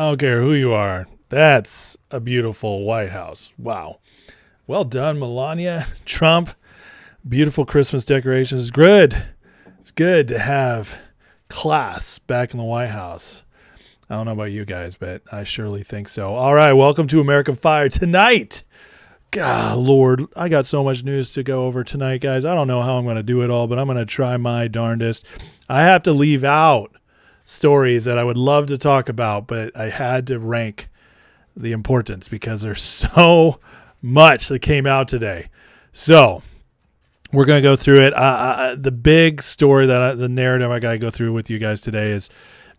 I don't care who you are. That's a beautiful White House. Wow. Well done, Melania, Trump. Beautiful Christmas decorations. Good. It's good to have class back in the White House. I don't know about you guys, but I surely think so. All right, welcome to American Fire tonight. God, Lord, I got so much news to go over tonight, guys. I don't know how I'm going to do it all, but I'm going to try my darndest. I have to leave out stories that I would love to talk about, but I had to rank the importance because there's so much that came out today. So we're going to go through it. The big story the narrative I got to go through with you guys today is,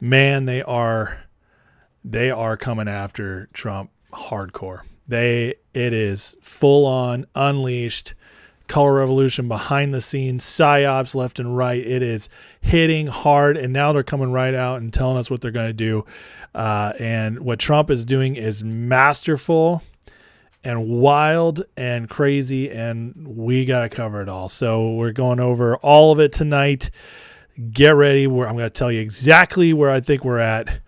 man, they are coming after Trump hardcore. It is full on unleashed color revolution behind the scenes, psyops left and right. It is hitting hard, and now they're coming right out and telling us what they're going to do. And what Trump is doing is masterful and wild and crazy, and we got to cover it all. So we're going over all of it tonight. Get ready. I'm going to tell you exactly where I think we're at.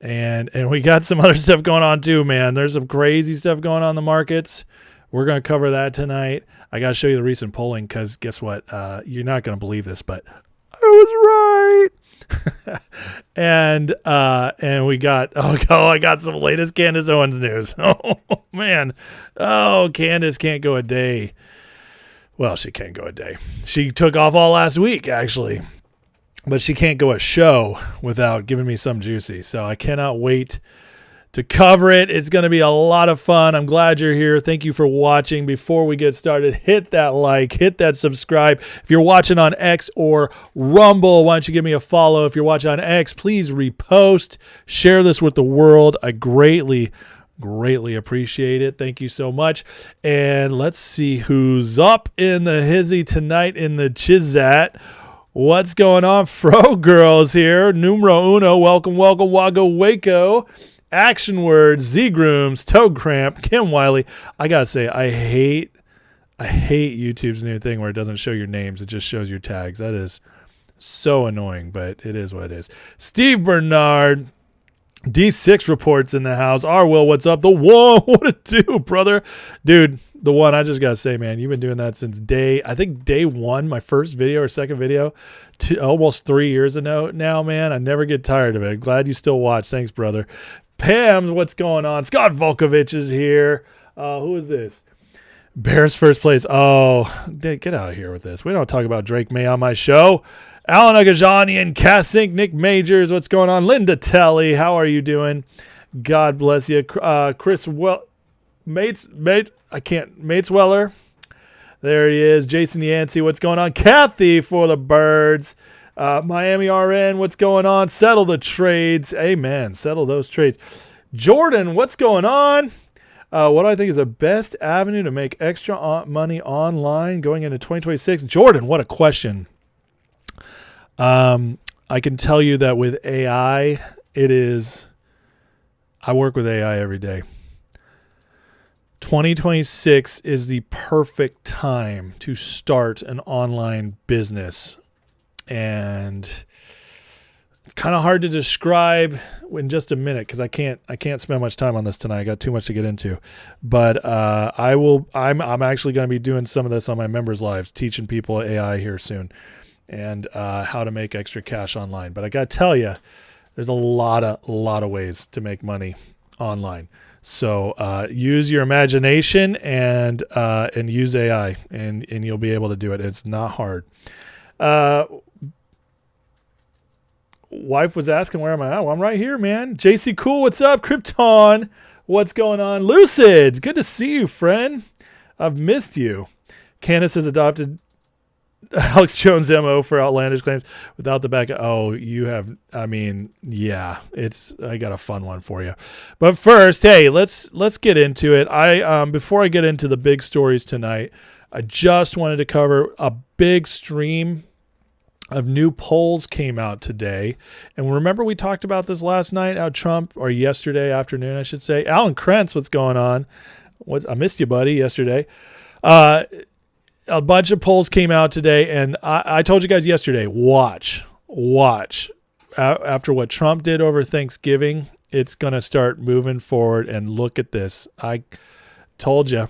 And we got some other stuff going on too, man. There's some crazy stuff going on in the markets. We're going to cover that tonight. I got to show you the recent polling because guess what? You're not going to believe this, but I was right. and we got, I got some latest Candace Owens news. Oh, man. Oh, Candace can't go a day. Well, she can't go a day. She took off all last week, actually. But she can't go a show without giving me some juicy. So I cannot wait to cover it. It's going to be a lot of fun. I'm glad you're here. Thank you for watching. Before we get started, hit that like, hit that subscribe. If you're watching on X or Rumble, why don't you give me a follow? If you're watching on X, please repost. Share this with the world. I greatly appreciate it. Thank you so much. And let's see who's up in the hizzy tonight in the Chizat. What's going on? Fro Girls here. Numero uno. Welcome, Wago Waco. Action Word, Z-Grooms, Toe Cramp, Kim Wiley. I got to say, I hate YouTube's new thing where it doesn't show your names. It just shows your tags. That is so annoying, but it is what it is. Steve Bernard. D6 reports in the house. R. Will, what's up? The one, what it do, brother? Dude, the one, I just got to say, man, you've been doing that since day one, my first video or second video, almost 3 years ago now, man. I never get tired of it. Glad you still watch. Thanks, brother. Pam, what's going on? Scott Volkovich is here. Who is this? Bears first place. Oh, get out of here with this. We don't talk about Drake May on my show. Alan Agajanian, Cassink, Nick Majors, what's going on? Linda Telly, how are you doing? God bless you. Chris Matesweller. There he is. Jason Yancey, what's going on? Kathy for the birds. Miami RN, what's going on? Settle the trades. Amen. Settle those trades. Jordan, what's going on? What do I think is the best avenue to make extra money online going into 2026? Jordan, what a question. I can tell you that with AI, I work with AI every day. 2026 is the perfect time to start an online business. And it's kind of hard to describe in just a minute because I can't spend much time on this tonight. I got too much to get into. But I'm actually going to be doing some of this on my members' lives, teaching people AI here soon. And how to make extra cash online. But I got to tell you, there's a lot of ways to make money online. So use your imagination and use AI, and you'll be able to do it. It's not hard. Wife was asking, where am I at? Well, I'm right here, man. JC Cool, what's up? Krypton, what's going on? Lucid, good to see you, friend. I've missed you. Candace has adopted Alex Jones' MO for outlandish claims without the back. Oh, you have, yeah, I got a fun one for you. But first, hey, let's get into it. Before I get into the big stories tonight, I just wanted to cover a big stream of new polls came out today. And remember we talked about this last night, how Trump, or yesterday afternoon, I should say. Alan Krentz, what's going on? I missed you, buddy, yesterday. A bunch of polls came out today, and I told you guys yesterday, watch. After what Trump did over Thanksgiving it's going to start moving forward. And look at this. I told you.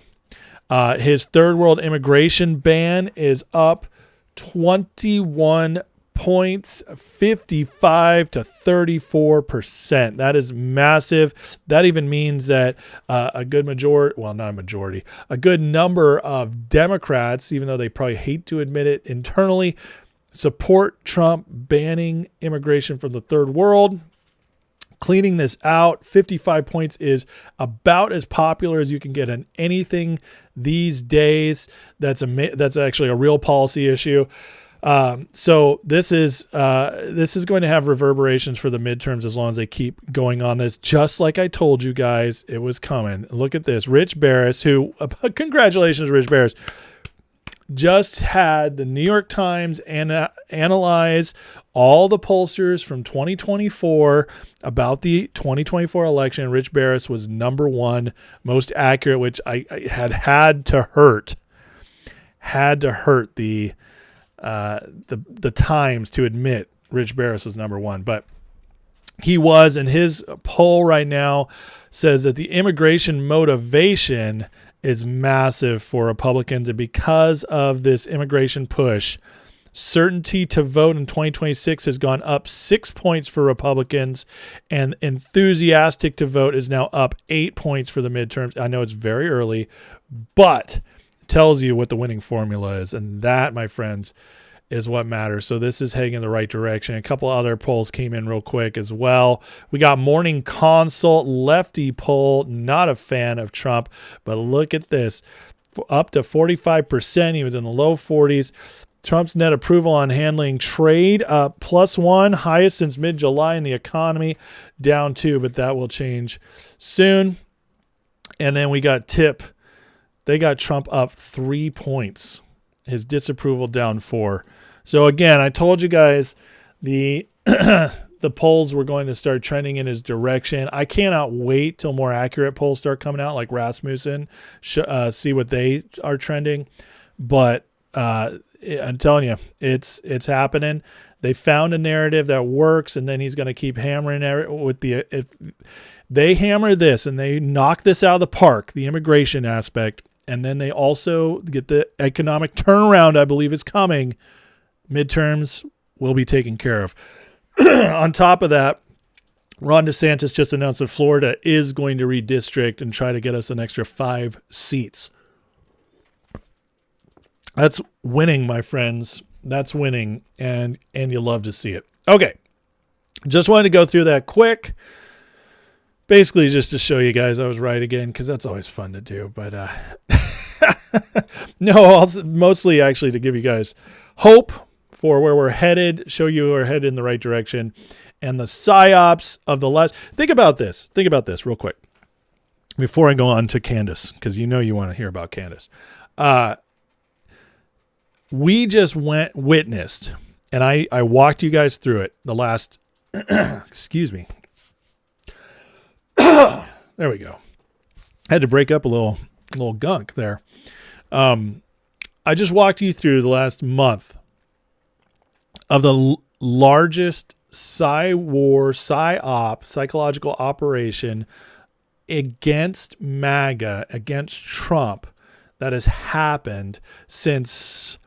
His third world immigration ban is up 21 points, 55 to 34%. That is massive. That even means that a good majority, well, not a majority, a good number of Democrats, even though they probably hate to admit it internally, support Trump banning immigration from the third world. Cleaning this out, 55 points is about as popular as you can get on anything these days. That's actually a real policy issue. So this is going to have reverberations for the midterms as long as they keep going on this. Just like I told you guys, it was coming. Look at this. Rich Barris, who, congratulations, Rich Barris, just had the New York Times analyze all the pollsters from 2024 about the 2024 election. Rich Barris was number one, most accurate, which I had to hurt the Times to admit Rich Barris was number one, but he was, and his poll right now says that the immigration motivation is massive for Republicans, and because of this immigration push, certainty to vote in 2026 has gone up 6 points for Republicans, and enthusiastic to vote is now up 8 points for the midterms. I know it's very early, but tells you what the winning formula is, and that, my friends, is what matters. So this is heading in the right direction. A couple other polls came in real quick as well. We got Morning Consult lefty poll, not a fan of Trump, but look at this, up to 45%. He was in the low 40s. Trump's net approval on handling trade up +1, highest since mid-July, in the economy down 2, but that will change soon. And then we got TIP. They got Trump up 3 points. His disapproval down 4. So again, I told you guys the the polls were going to start trending in his direction. I cannot wait till more accurate polls start coming out, like Rasmussen, see what they are trending. But I'm telling you, it's happening. They found a narrative that works, and then he's going to keep hammering with the. If they hammer this and they knock this out of the park, the immigration aspect, and then they also get the economic turnaround, I believe is coming, midterms will be taken care of. On top of that, Ron DeSantis just announced that Florida is going to redistrict and try to get us an extra 5 seats. That's winning, my friends. That's winning, and you love to see it. Okay, just wanted to go through that quick. Basically, just to show you guys I was right again, because that's always fun to do. But no, also mostly actually to give you guys hope for where we're headed, show you we're headed in the right direction, and the psyops of the last. Think about this real quick before I go on to Candace, because you know you want to hear about Candace. We just witnessed, and I walked you guys through it the last. Excuse me. There we go. Had to break up a little gunk there. I just walked you through the last month of the largest psyop, psychological operation against MAGA, against Trump, that has happened since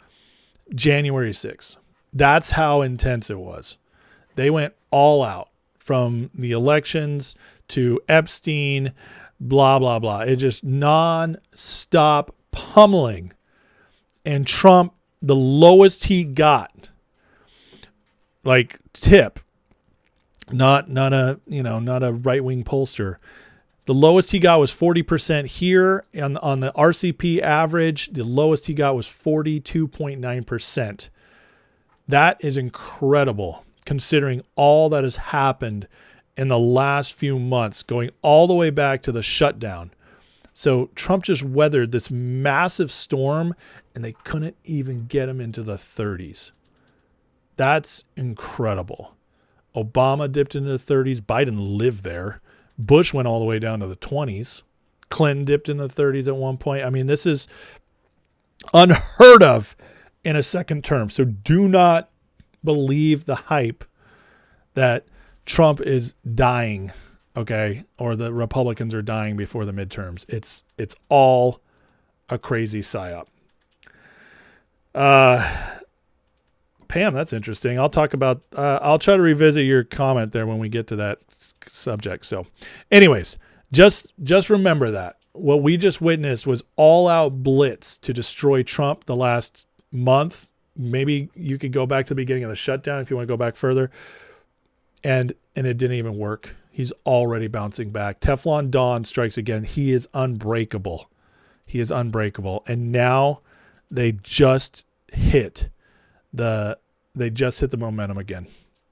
January 6th. That's how intense it was. They went all out, from the elections to Epstein, blah, blah, blah. It just non-stop pummeling. And Trump, the lowest he got, like tip, not a right-wing pollster. The lowest he got was 40% here. On the RCP average, the lowest he got was 42.9%. That is incredible, considering all that has happened in the last few months, going all the way back to the shutdown. So Trump just weathered this massive storm, and they couldn't even get him into the 30s. That's incredible. Obama dipped into the 30s. Biden lived there. Bush went all the way down to the 20s. Clinton dipped in the 30s at one point. I mean, this is unheard of in a second term. So do not believe the hype that Trump is dying okay, or the Republicans are dying before the midterms. It's all a crazy psyop. Pam, that's interesting. I'll talk about, I'll try to revisit your comment there when we get to that subject. So anyways, just remember that what we just witnessed was all out blitz to destroy Trump the last month. Maybe you could go back to the beginning of the shutdown if you want to go back further. And it didn't even work. He's already bouncing back. Teflon Don strikes again. He is unbreakable. He is unbreakable. And now they just hit the momentum again.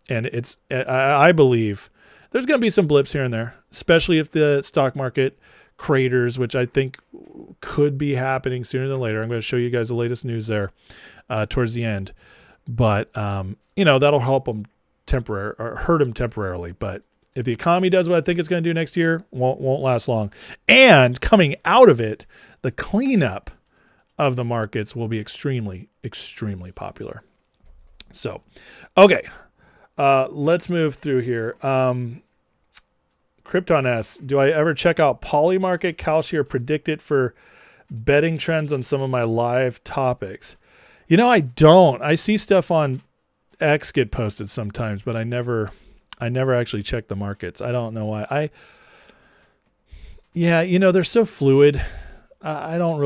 And I believe there's going to be some blips here and there, especially if the stock market craters, which I think could be happening sooner than later. I'm going to show you guys the latest news there towards the end. But, that'll help them or hurt them temporarily. But if the economy does what I think it's going to do next year, won't last long. And coming out of it, the cleanup of the markets will be extremely, extremely popular. So, okay, let's move through here. Krypton asks, do I ever check out Polymarket, Kalshi, or predict it for betting trends on some of my live topics? I don't. I see stuff on X get posted sometimes, but I never actually check the markets. I don't know why. They're so fluid. I don't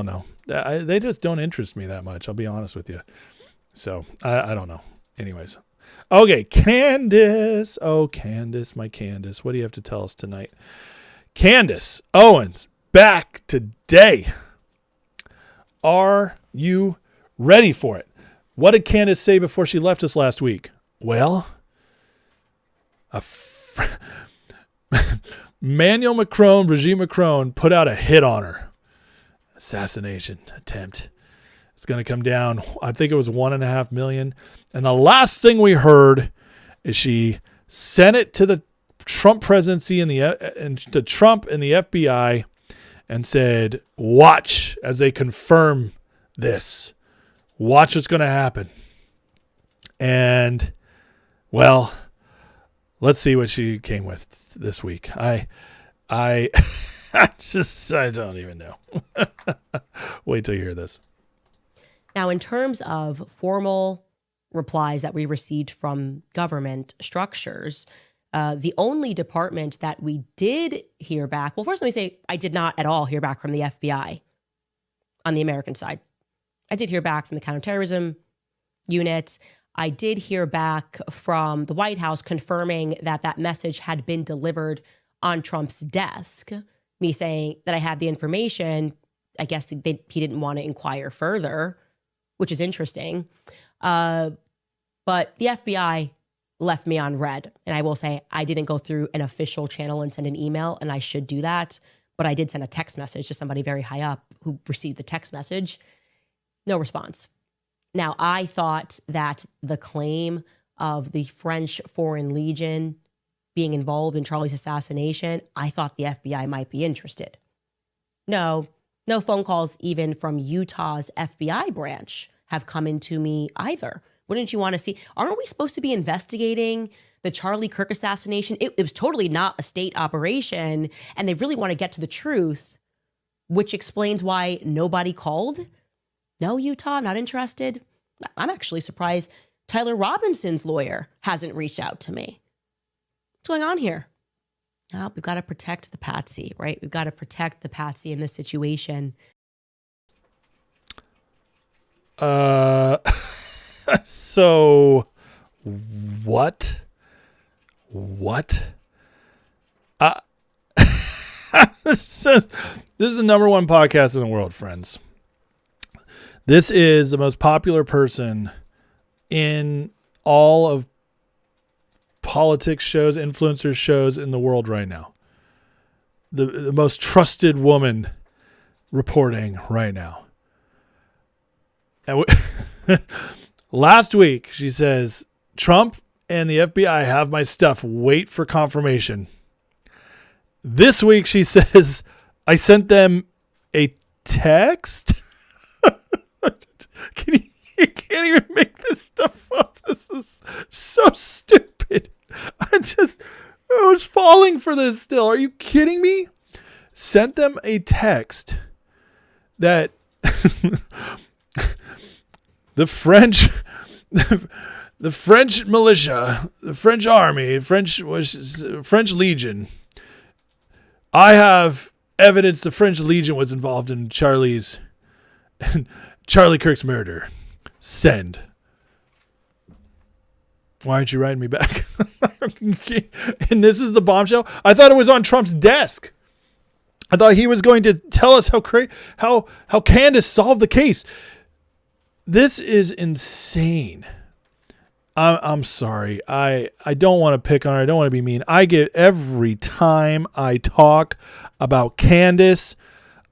know. They just don't interest me that much. I'll be honest with you. So I don't know. Anyways. Okay. Candace. Oh, Candace, my Candace. What do you have to tell us tonight? Candace Owens back today. Are you ready for it? What did Candace say before she left us last week? Well, Brigitte Macron put out a hit on her. Assassination attempt. It's going to come down. I think it was $1.5 million. And the last thing we heard is she sent it to the Trump presidency and to Trump and the FBI and said, watch as they confirm this. Watch what's going to happen. And, well, let's see what she came with this week. I don't even know. Wait till you hear this. Now, in terms of formal replies that we received from government structures, the only department that we did hear back, well, first let me say I did not at all hear back from the FBI on the American side. I did hear back from the counterterrorism unit. I did hear back from the White House confirming that message had been delivered on Trump's desk, me saying that I had the information. I guess he didn't want to inquire further, which is interesting. But the FBI left me on red. And I will say I didn't go through an official channel and send an email, and I should do that. But I did send a text message to somebody very high up who received the text message. No response. Now, I thought that the claim of the French Foreign Legion being involved in Charlie's assassination, I thought the FBI might be interested. No phone calls even from Utah's FBI branch have come into me either. Wouldn't you want to see? Aren't we supposed to be investigating the Charlie Kirk assassination? It was totally not a state operation, and they really want to get to the truth, which explains why nobody called. No, Utah, I'm not interested. I'm actually surprised Tyler Robinson's lawyer hasn't reached out to me. What's going on here? Oh, we've got to protect the patsy, right? We've got to protect the patsy in this situation. So what? This is the number one podcast in the world, friends. This is the most popular person in all of politics shows, influencer shows in the world right now. The most trusted woman reporting right now. And last week, she says, Trump and the FBI have my stuff. Wait for confirmation. This week, she says, I sent them a text. You can't even make this stuff up. This is so stupid. It was falling for this still. Are you kidding me? Sent them a text that the French militia, the French army, French Legion. I have evidence the French Legion was involved in Charlie Kirk's murder. Send. Why aren't you writing me back? And this is the bombshell. I thought it was on Trump's desk. I thought he was going to tell us how Candace solved the case. This is insane. I'm sorry. I don't want to pick on her. I don't want to be mean. I get every time I talk about Candace,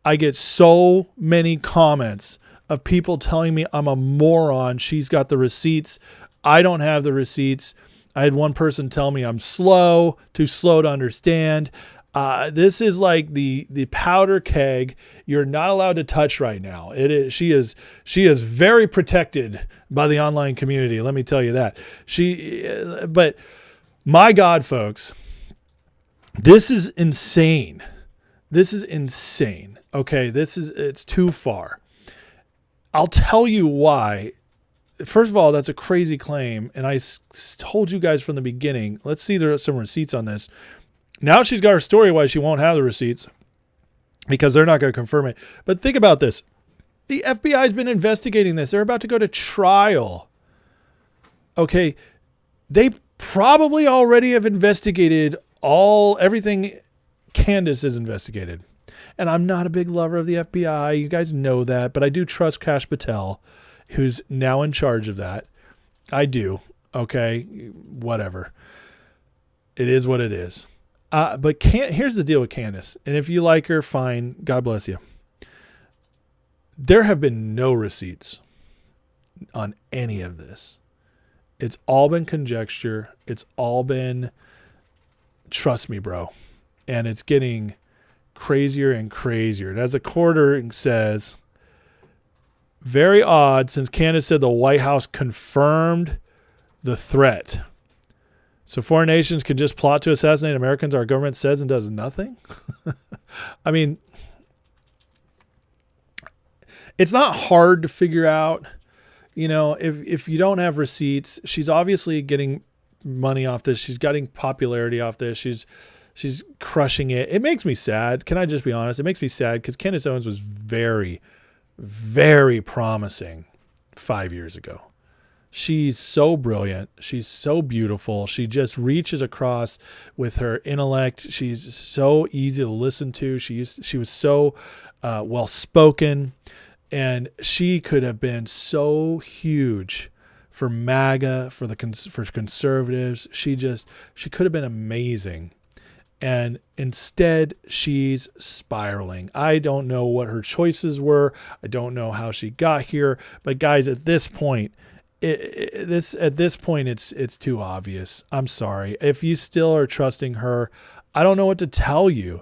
I get so many comments of people telling me I'm a moron. She's got the receipts. I don't have the receipts. I had one person tell me I'm too slow to understand. This is like the powder keg you're not allowed to touch right now. It is. She is very protected by the online community. Let me tell you that. But my God, folks, this is insane. This is insane. Okay, it's too far. I'll tell you why. First of all, that's a crazy claim, and I told you guys from the beginning. Let's see there are some receipts on this. Now she's got her story why she won't have the receipts because they're not going to confirm it. But think about this. The FBI has been investigating this. They're about to go to trial. Okay. They probably already have investigated everything Candace has investigated. And I'm not a big lover of the FBI. You guys know that, but I do trust Kash Patel, who's now in charge of that. I do. Okay. Whatever. It is what it is. But here's the deal with Candace. And if you like her, fine. God bless you. There have been no receipts on any of this. It's all been conjecture. It's all been, trust me, bro. And it's getting crazier and crazier. And as the quarter says, very odd since Candace said the White House confirmed the threat. So foreign nations can just plot to assassinate Americans. Our government says and does nothing. I mean, it's not hard to figure out, if you don't have receipts. She's obviously getting money off this. She's getting popularity off this. She's crushing it. It makes me sad. Can I just be honest? It makes me sad because Candace Owens was very, very promising 5 years ago. She's so brilliant. She's so beautiful. She just reaches across with her intellect. She's so easy to listen to. She was so well-spoken, and she could have been so huge for MAGA, for conservatives. She could have been amazing. And instead, she's spiraling. I don't know what her choices were. I don't know how she got here. But guys, at this point, it's too obvious. I'm sorry. If you still are trusting her, I don't know what to tell you.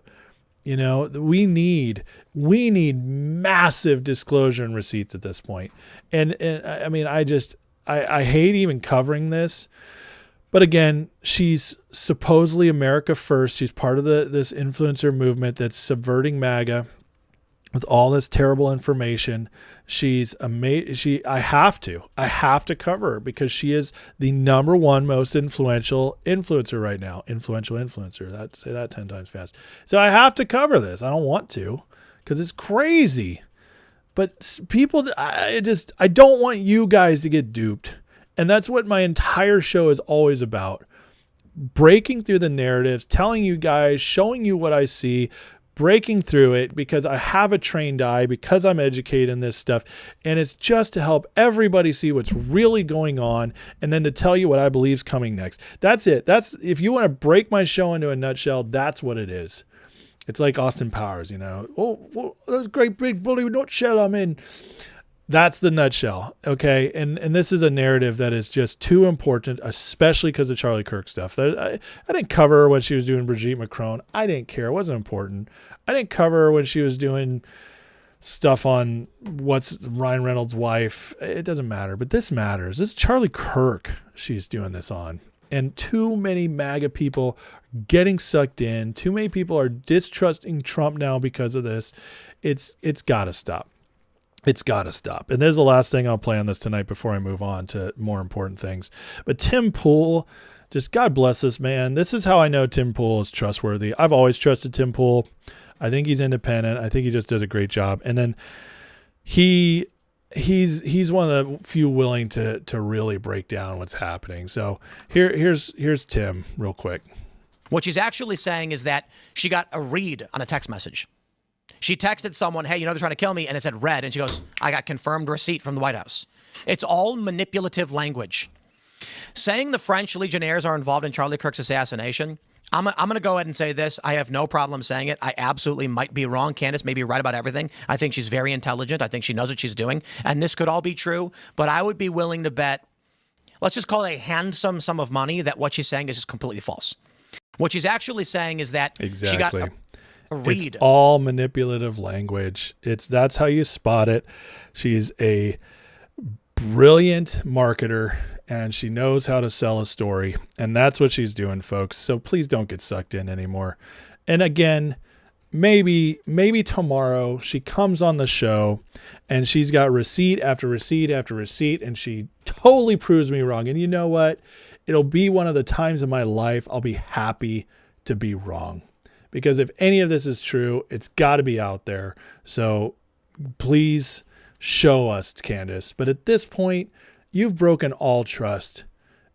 We need massive disclosure and receipts at this point. And I mean, I hate even covering this. But again, she's supposedly America First. She's part of this influencer movement that's subverting MAGA with all this terrible information. She's amazing. I have to cover her because she is the number one most influential influencer right now. Influential influencer. Say that 10 times fast. So I have to cover this. I don't want to because it's crazy. But people, I don't want you guys to get duped. And that's what my entire show is always about. Breaking through the narratives, telling you guys, showing you what I see, breaking through it because I have a trained eye, because I'm educated in this stuff. And it's just to help everybody see what's really going on and then to tell you what I believe is coming next. That's it. If you want to break my show into a nutshell, that's what it is. It's like Austin Powers, Oh, that's a great big bully nutshell I'm in. That's the nutshell, okay? And this is a narrative that is just too important, especially because of Charlie Kirk stuff. I didn't cover her when she was doing Brigitte Macron. I didn't care. It wasn't important. I didn't cover her when she was doing stuff on what's Ryan Reynolds' wife. It doesn't matter, but this matters. This is Charlie Kirk she's doing this on. And too many MAGA people getting sucked in. Too many people are distrusting Trump now because of this. It's got to stop. It's got to stop. And there's the last thing I'll play on this tonight before I move on to more important things. But Tim Pool, just God bless this man. This is how I know Tim Pool is trustworthy. I've always trusted Tim Pool. I think he's independent. I think he just does a great job. And then he's one of the few willing to really break down what's happening. So here's Tim real quick. What she's actually saying is that she got a read on a text message. She texted someone, hey, they're trying to kill me. And it said read. And she goes, I got confirmed receipt from the White House. It's all manipulative language. Saying the French Legionnaires are involved in Charlie Kirk's assassination, I'm going to go ahead and say this. I have no problem saying it. I absolutely might be wrong. Candace may be right about everything. I think she's very intelligent. I think she knows what she's doing. And this could all be true. But I would be willing to bet, let's just call it a handsome sum of money, that what she's saying is just completely false. What she's actually saying is that she got a read. It's all manipulative language. That's how you spot it. She's a brilliant marketer, and she knows how to sell a story, and that's what she's doing, folks. So please don't get sucked in anymore. And again, maybe tomorrow she comes on the show and she's got receipt after receipt after receipt, and she totally proves me wrong. And you know what? It'll be one of the times in my life I'll be happy to be wrong. Because if any of this is true, it's got to be out there. So please show us, Candace. But at this point, you've broken all trust.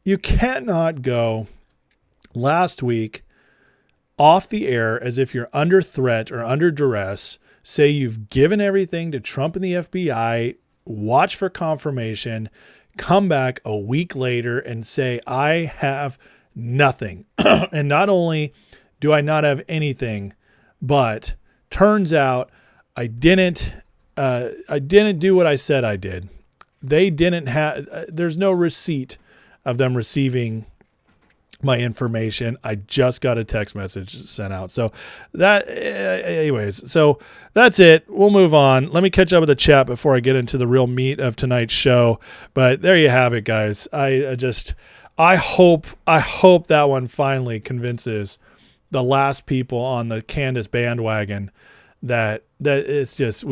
You cannot go last week off the air as if you're under threat or under duress, say you've given everything to Trump and the FBI, watch for confirmation, come back a week later and say, I have nothing. And not only do I not have anything, but turns out I didn't do what I said I did. They didn't have, there's no receipt of them receiving my information. I just got a text message sent out. So anyways, so that's it. We'll move on. Let me catch up with the chat before I get into the real meat of tonight's show. But there you have it, guys. I hope that one finally convinces the last people on the Candace bandwagon that it's just,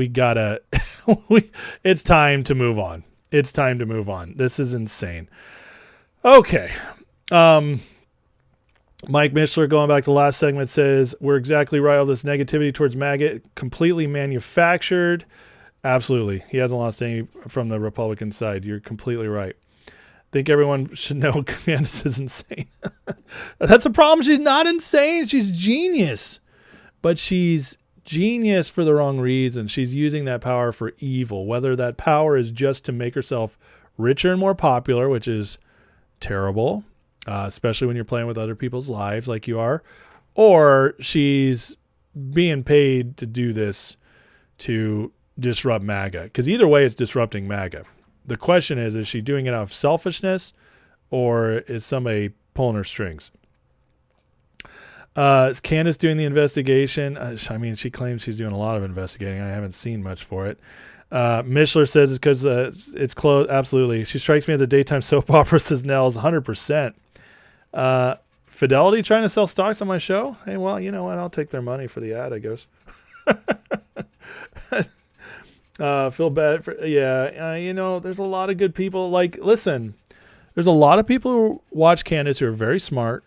it's time to move on. It's time to move on. This is insane. Okay. Mike Mishler, going back to the last segment, says, we're exactly right. All this negativity towards MAGA, completely manufactured. Absolutely. He hasn't lost any from the Republican side. You're completely right. I think everyone should know Candace is insane. That's a problem. She's not insane. She's genius. But she's genius for the wrong reason. She's using that power for evil, whether that power is just to make herself richer and more popular, which is terrible, especially when you're playing with other people's lives like you are, or she's being paid to do this to disrupt MAGA. Because either way, it's disrupting MAGA. The question is she doing it out of selfishness, or is somebody pulling her strings? Is Candace doing the investigation? I mean, she claims she's doing a lot of investigating. I haven't seen much for it. Mishler says it's because it's closed. Absolutely. She strikes me as a daytime soap opera, says Nels, 100%. Fidelity trying to sell stocks on my show? Hey, well, you know what? I'll take their money for the ad, I guess. Feel bad for, there's a lot of good people. Like, listen, there's a lot of people who watch Candace who are very smart.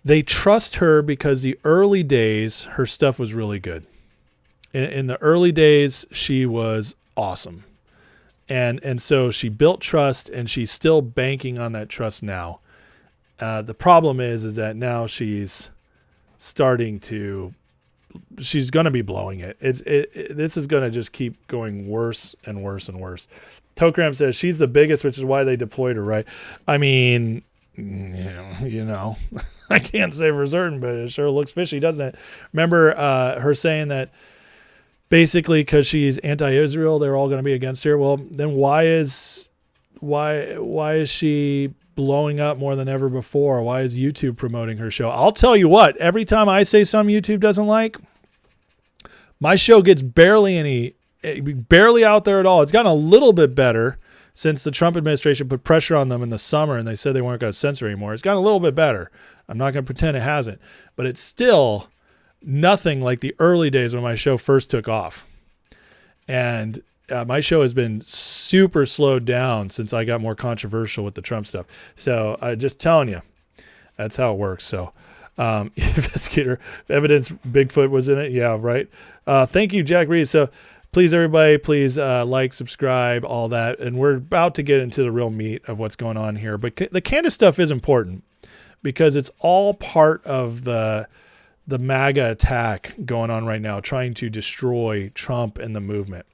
They trust her because the early days, her stuff was really good. In the early days, she was awesome. And so she built trust, and she's still banking on that trust now. The problem is that now she's going to be blowing it. This is going to just keep going worse and worse and worse. Tokram says she's the biggest, which is why they deployed her, right? I mean, I can't say for certain, but it sure looks fishy, doesn't it? Remember her saying that basically because she's anti-Israel, they're all going to be against her. Well, then why is she blowing up more than ever before? Why is YouTube promoting her show? I'll tell you what, every time I say something YouTube doesn't like, my show gets barely out there at all. It's gotten a little bit better since the Trump administration put pressure on them in the summer and they said they weren't going to censor anymore, it's gotten a little bit better. I'm not going to pretend it hasn't, but it's still nothing like the early days when my show first took off. And my show has been super slowed down since I got more controversial with the Trump stuff. So I'm just telling you, that's how it works. So investigator evidence Bigfoot was in it. Yeah, right. Thank you, Jack Reed. So please, everybody, please like, subscribe, all that. And we're about to get into the real meat of what's going on here. But the Candace stuff is important because it's all part of the MAGA attack going on right now, trying to destroy Trump and the movement.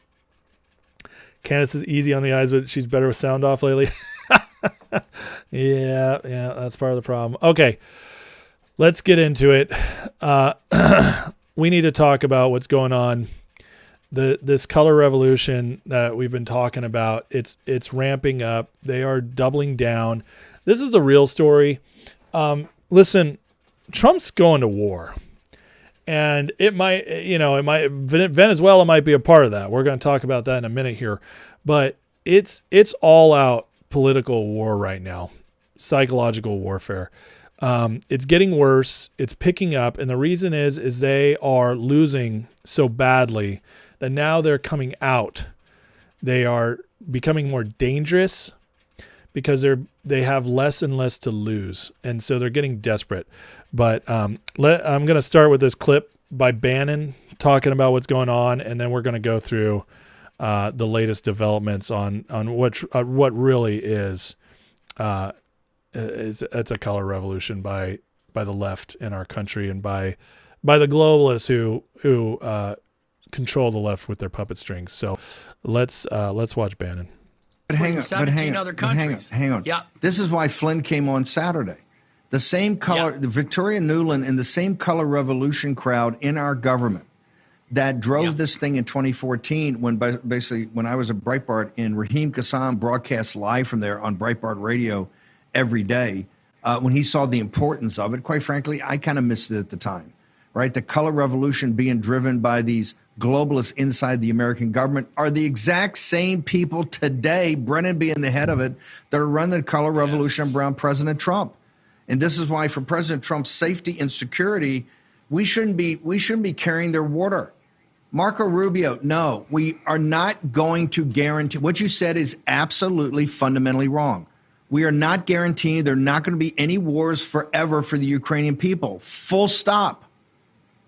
Candace is easy on the eyes, but she's better with sound off lately. Yeah, that's part of the problem. Okay, let's get into it. We need to talk about what's going on. This color revolution that we've been talking about, it's ramping up. They are doubling down. This is the real story. Listen, Trump's going to war, and Venezuela might be a part of that. We're going to talk about that in a minute here, but it's all out political war right now, psychological warfare. It's getting worse. It's picking up. And the reason is they are losing so badly that now they're coming out. They are becoming more dangerous because they have less and less to lose. And so they're getting desperate. But I'm going to start with this clip by Bannon talking about what's going on. And then we're going to go through the latest developments on what really is it's a color revolution by the left in our country and by the globalists who control the left with their puppet strings. So let's watch Bannon. But hang on, other countries. Hang on. Yeah. This is why Flynn came on Saturday. The same color, the Victoria Nuland and the same color revolution crowd in our government that drove this thing in 2014 when I was at Breitbart and Raheem Kassam broadcast live from there on Breitbart Radio every day. When he saw the importance of it, quite frankly, I kind of missed it at the time, right? The color revolution being driven by these globalists inside the American government are the exact same people today, Brennan being the head of it, that are running the color revolution around President Trump. And this is why, for President Trump's safety and security, we shouldn't be carrying their water. Marco Rubio, no, we are not going to guarantee. What you said is absolutely fundamentally wrong. We are not guaranteeing there are not going to be any wars forever for the Ukrainian people. Full stop.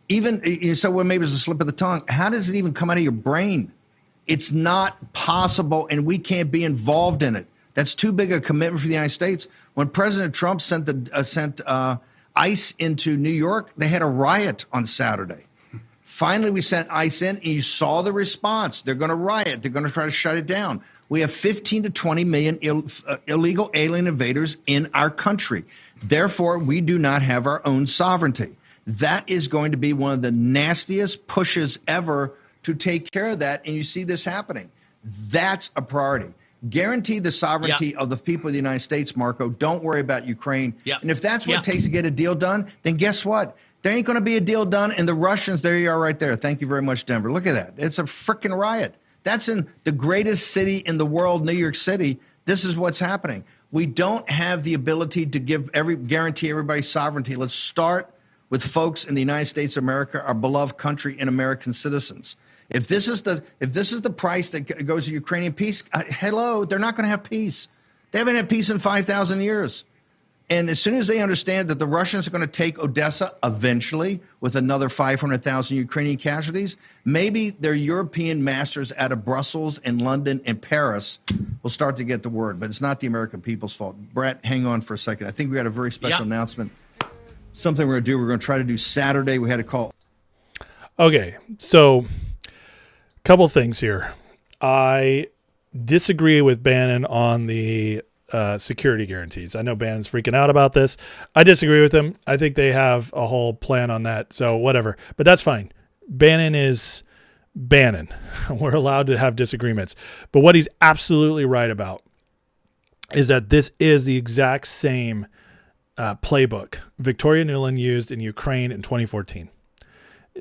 Even you said, well, maybe it's a slip of the tongue. How does it even come out of your brain? It's not possible, and we can't be involved in it. That's too big a commitment for the United States. When President Trump sent ICE into New York, they had a riot on Saturday. Finally, we sent ICE in, and you saw the response. They're going to riot. They're going to try to shut it down. We have 15 to 20 million illegal alien invaders in our country. Therefore, we do not have our own sovereignty. That is going to be one of the nastiest pushes ever to take care of that. And you see this happening. That's a priority. Guarantee the sovereignty of the people of the United States, Marco. Don't worry about Ukraine. And if that's what it takes to get a deal done, then guess what? There ain't going to be a deal done. And the Russians, there you are right there. Thank you very much, Denver. Look at that. It's a freaking riot. That's in the greatest city in the world, New York City. This is what's happening. We don't have the ability to guarantee everybody sovereignty. Let's start with folks in the United States of America, our beloved country, and American citizens. If this is the price that goes to Ukrainian peace, hello, they're not going to have peace. They haven't had peace in 5,000 years. And as soon as they understand that the Russians are going to take Odessa eventually with another 500,000 Ukrainian casualties, maybe their European masters out of Brussels and London and Paris will start to get the word. But it's not the American people's fault. Brett, hang on for a second. I think we got a very special announcement. Something we're going to try to do Saturday. We had a call. Okay, so couple things here. I disagree with Bannon on the security guarantees. I know Bannon's freaking out about this. I disagree with him. I think they have a whole plan on that. So whatever, but that's fine. Bannon is Bannon. We're allowed to have disagreements, but what he's absolutely right about is that this is the exact same playbook Victoria Nuland used in Ukraine in 2014.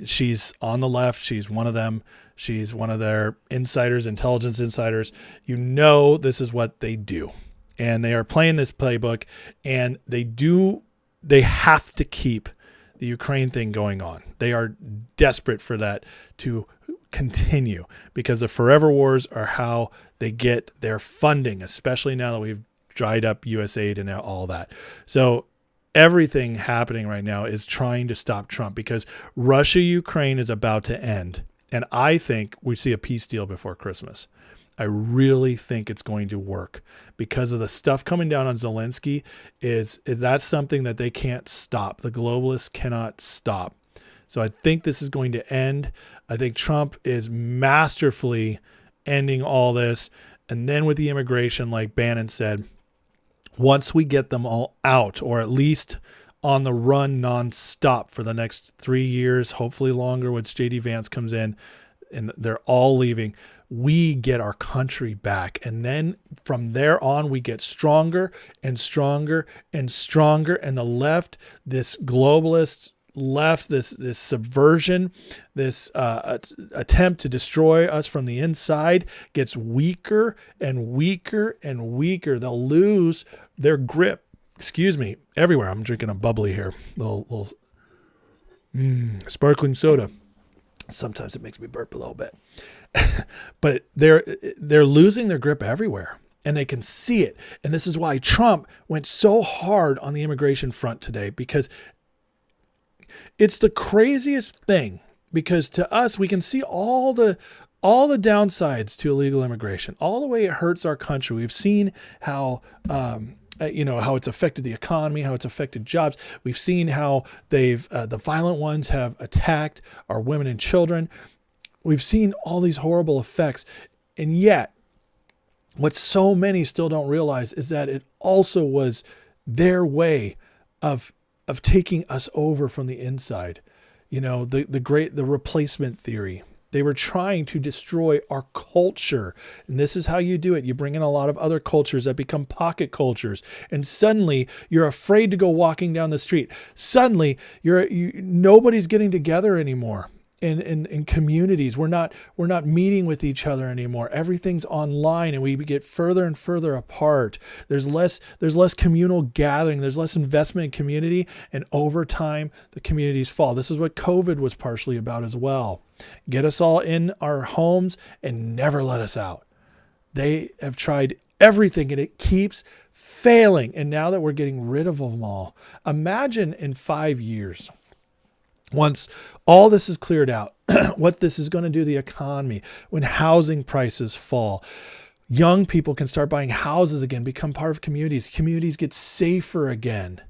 She's on the left. She's one of them. She's one of their insiders, intelligence insiders. You know, this is what they do. And they are playing this playbook, and they have to keep the Ukraine thing going on. They are desperate for that to continue, because the forever wars are how they get their funding, especially now that we've dried up US aid and all that. So everything happening right now is trying to stop Trump, because Russia-Ukraine is about to end. And I think we see a peace deal before Christmas. I really think it's going to work, because of the stuff coming down on Zelensky is that's something that they can't stop. The globalists cannot stop. So I think this is going to end. I think Trump is masterfully ending all this. And then with the immigration, like Bannon said, once we get them all out, or at least on the run nonstop for the next 3 years, hopefully longer, once JD Vance comes in and they're all leaving, we get our country back. And then from there on, we get stronger and stronger and stronger. And the left, this globalist left, this subversion, this attempt to destroy us from the inside, gets weaker and weaker and weaker. They'll lose their grip. Excuse me, everywhere. I'm drinking a bubbly here, little sparkling soda. Sometimes it makes me burp a little bit. But they're losing their grip everywhere, and they can see it. And this is why Trump went so hard on the immigration front today, because it's the craziest thing. Because to us, we can see all the downsides to illegal immigration, all the way it hurts our country. We've seen how how it's affected the economy, how it's affected jobs. We've seen how the violent ones have attacked our women and children. We've seen all these horrible effects. And yet, what so many still don't realize is that it also was their way of taking us over from the inside. The replacement theory. They were trying to destroy our culture. And this is how you do it. You bring in a lot of other cultures that become pocket cultures. And suddenly you're afraid to go walking down the street. Suddenly nobody's getting together anymore. In communities, we're not meeting with each other anymore. Everything's online, and we get further and further apart. There's less communal gathering. There's less investment in community, and over time, the communities fall. This is what COVID was partially about as well. Get us all in our homes and never let us out. They have tried everything, and it keeps failing. And now that we're getting rid of them all, imagine in 5 years, once all this is cleared out, what this is going to do to the economy, when housing prices fall, young people can start buying houses again, become part of communities get safer again.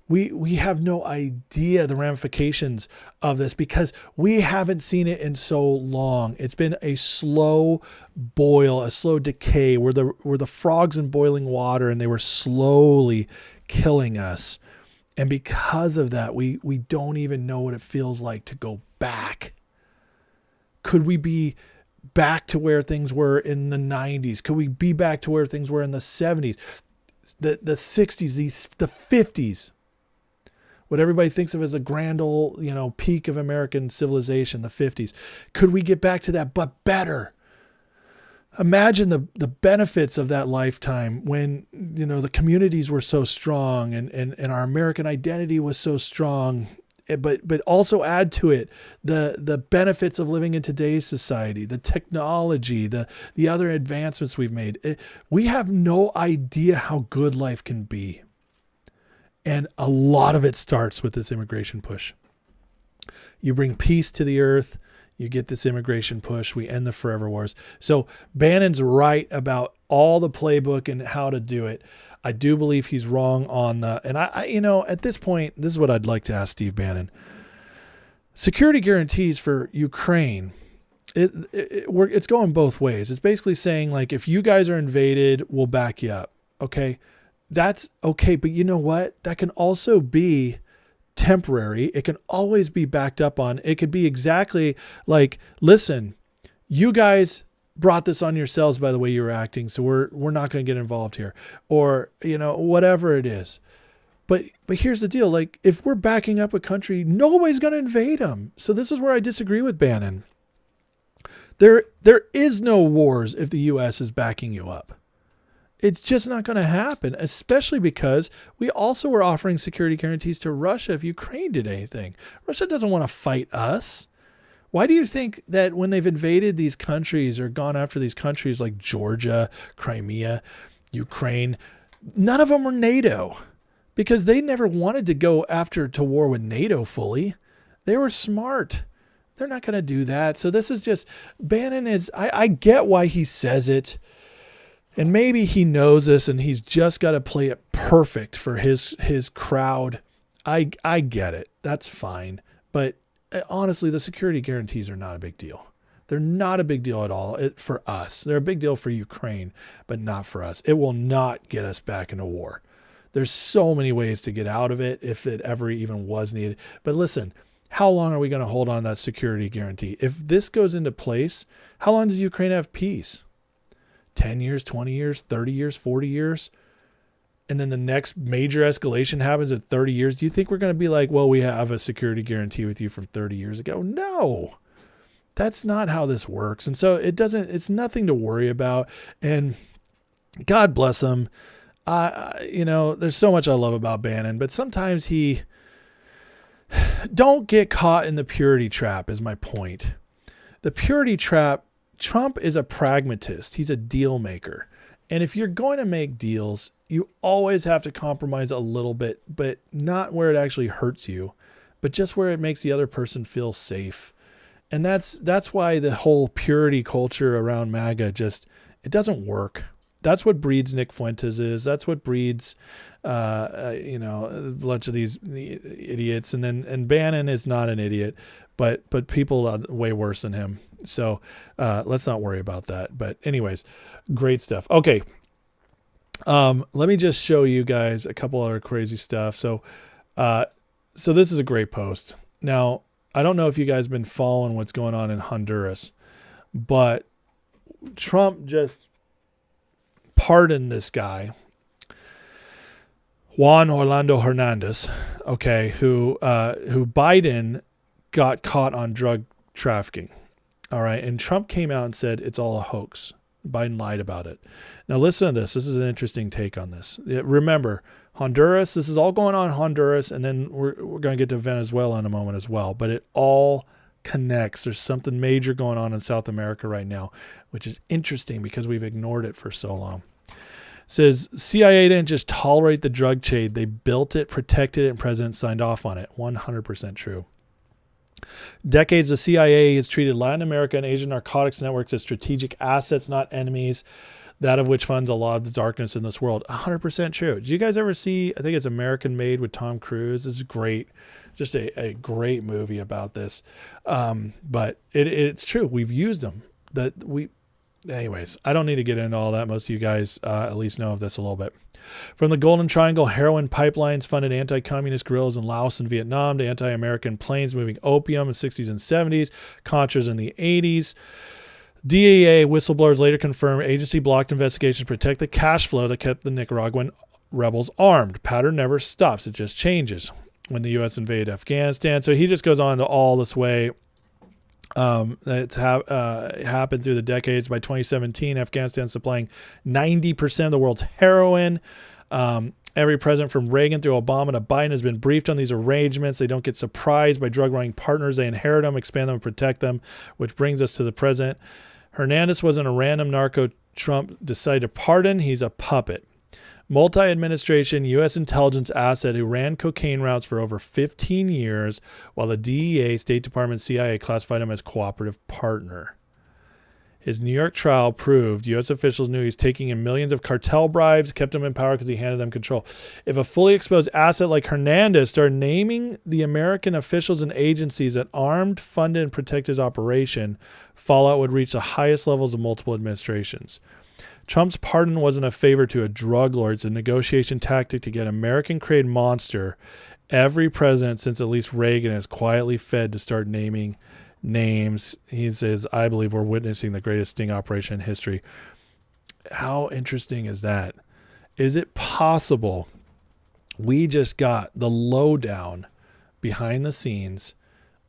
We have no idea the ramifications of this, because we haven't seen it in so long. It's been a slow boil, a slow decay, where the frogs in boiling water, and they were slowly killing us. And because of that, we don't even know what it feels like to go back. Could we be back to where things were in the 90s? Could we be back to where things were in the 70s, the 60s, the 50s? What everybody thinks of as a grand old, peak of American civilization, the 50s. Could we get back to that, but better? Imagine the benefits of that lifetime when, the communities were so strong and our American identity was so strong, but also add to it the benefits of living in today's society, the technology, the other advancements we've made. We have no idea how good life can be. And a lot of it starts with this immigration push. You bring peace to the earth. You get this immigration push. We end the forever wars. So Bannon's right about all the playbook and how to do it. I do believe he's wrong on and I at this point, this is what I'd like to ask Steve Bannon. Security guarantees for Ukraine, it's going both ways. It's basically saying, like, if you guys are invaded, we'll back you up. Okay. That's okay. But you know what? That can also be temporary. It can always be backed up on. It could be exactly like, listen, you guys brought this on yourselves by the way you were acting, so we're not going to get involved here, or whatever it is. But here's the deal. Like, if we're backing up a country, nobody's going to invade them. So this is where I disagree with Bannon. There is no wars if the U.S. is backing you up. It's just not going to happen, especially because we also were offering security guarantees to Russia if Ukraine did anything. Russia doesn't want to fight us. Why do you think that when they've invaded these countries or gone after these countries like Georgia, Crimea, Ukraine, none of them were NATO? Because they never wanted to go to war with NATO fully. They were smart. They're not going to do that. So this is just, Bannon is, I get why he says it. And maybe he knows this and he's just got to play it perfect for his crowd. I get it. That's fine. But honestly, the security guarantees are not a big deal. They're not a big deal at all for us. They're a big deal for Ukraine, but not for us. It will not get us back into war. There's so many ways to get out of it if it ever even was needed. But listen, how long are we going to hold on that security guarantee? If this goes into place, how long does Ukraine have peace? 10 years, 20 years, 30 years, 40 years? And then the next major escalation happens in 30 years. Do you think we're going to be like, well, we have a security guarantee with you from 30 years ago? No, that's not how this works. And so it's nothing to worry about. And God bless him. There's so much I love about Bannon, but sometimes don't get caught in the purity trap is my point. The purity trap, Trump is a pragmatist. He's a deal maker. And if you're going to make deals, you always have to compromise a little bit, but not where it actually hurts you, but just where it makes the other person feel safe. And that's why the whole purity culture around MAGA it doesn't work. That's what breeds Nick Fuentes is. That's what breeds, a bunch of these idiots. And Bannon is not an idiot, but people are way worse than him. So let's not worry about that. But anyways, great stuff. Okay. Let me just show you guys a couple other crazy stuff. So this is a great post. Now, I don't know if you guys have been following what's going on in Honduras, but Trump just pardoned this guy, Juan Orlando Hernandez, okay, who Biden got caught on drug trafficking. All right. And Trump came out and said it's all a hoax. Biden lied about it. Now listen to this. This is an interesting take on this. Remember, Honduras, this is all going on in Honduras, and then we're going to get to Venezuela in a moment as well. But it all connects. There's something major going on in South America right now, which is interesting because we've ignored it for so long. It says CIA didn't just tolerate the drug trade. They built it, protected it, and president signed off on it. 100% true. Decades, the CIA has treated Latin America and Asian narcotics networks as strategic assets, not enemies, that of which funds a lot of the darkness in this world. 100% true. Did you guys ever see, I think it's American Made with Tom Cruise? This is great. Just a great movie about this. But it's true. We've used them. Anyways, I don't need to get into all that. Most of you guys at least know of this a little bit. From the Golden Triangle, heroin pipelines funded anti-communist guerrillas in Laos and Vietnam to anti-American planes moving opium in the 60s and 70s, Contras in the 80s. DEA whistleblowers later confirmed agency blocked investigations to protect the cash flow that kept the Nicaraguan rebels armed. Pattern never stops. It just changes when the U.S. invaded Afghanistan. So he just goes on to all this way. It's happened through the decades. By 2017, Afghanistan supplying 90% of the world's heroin. Every president from Reagan through Obama to Biden has been briefed on these arrangements. They don't get surprised by drug-running partners. They inherit them, expand them, and protect them, which brings us to the present. Hernandez wasn't a random narco Trump decided to pardon. He's a puppet. Multi-administration U.S. intelligence asset who ran cocaine routes for over 15 years, while the DEA, State Department, CIA classified him as cooperative partner. His New York trial proved U.S. officials knew he's taking in millions of cartel bribes, kept him in power because he handed them control. If a fully exposed asset like Hernandez started naming the American officials and agencies that armed, funded, and protected his operation, fallout would reach the highest levels of multiple administrations. Trump's pardon wasn't a favor to a drug lord. It's a negotiation tactic to get American-created monster every president since at least Reagan has quietly fed to start naming names. He says, I believe we're witnessing the greatest sting operation in history. How interesting is that? Is it possible We just got the lowdown behind the scenes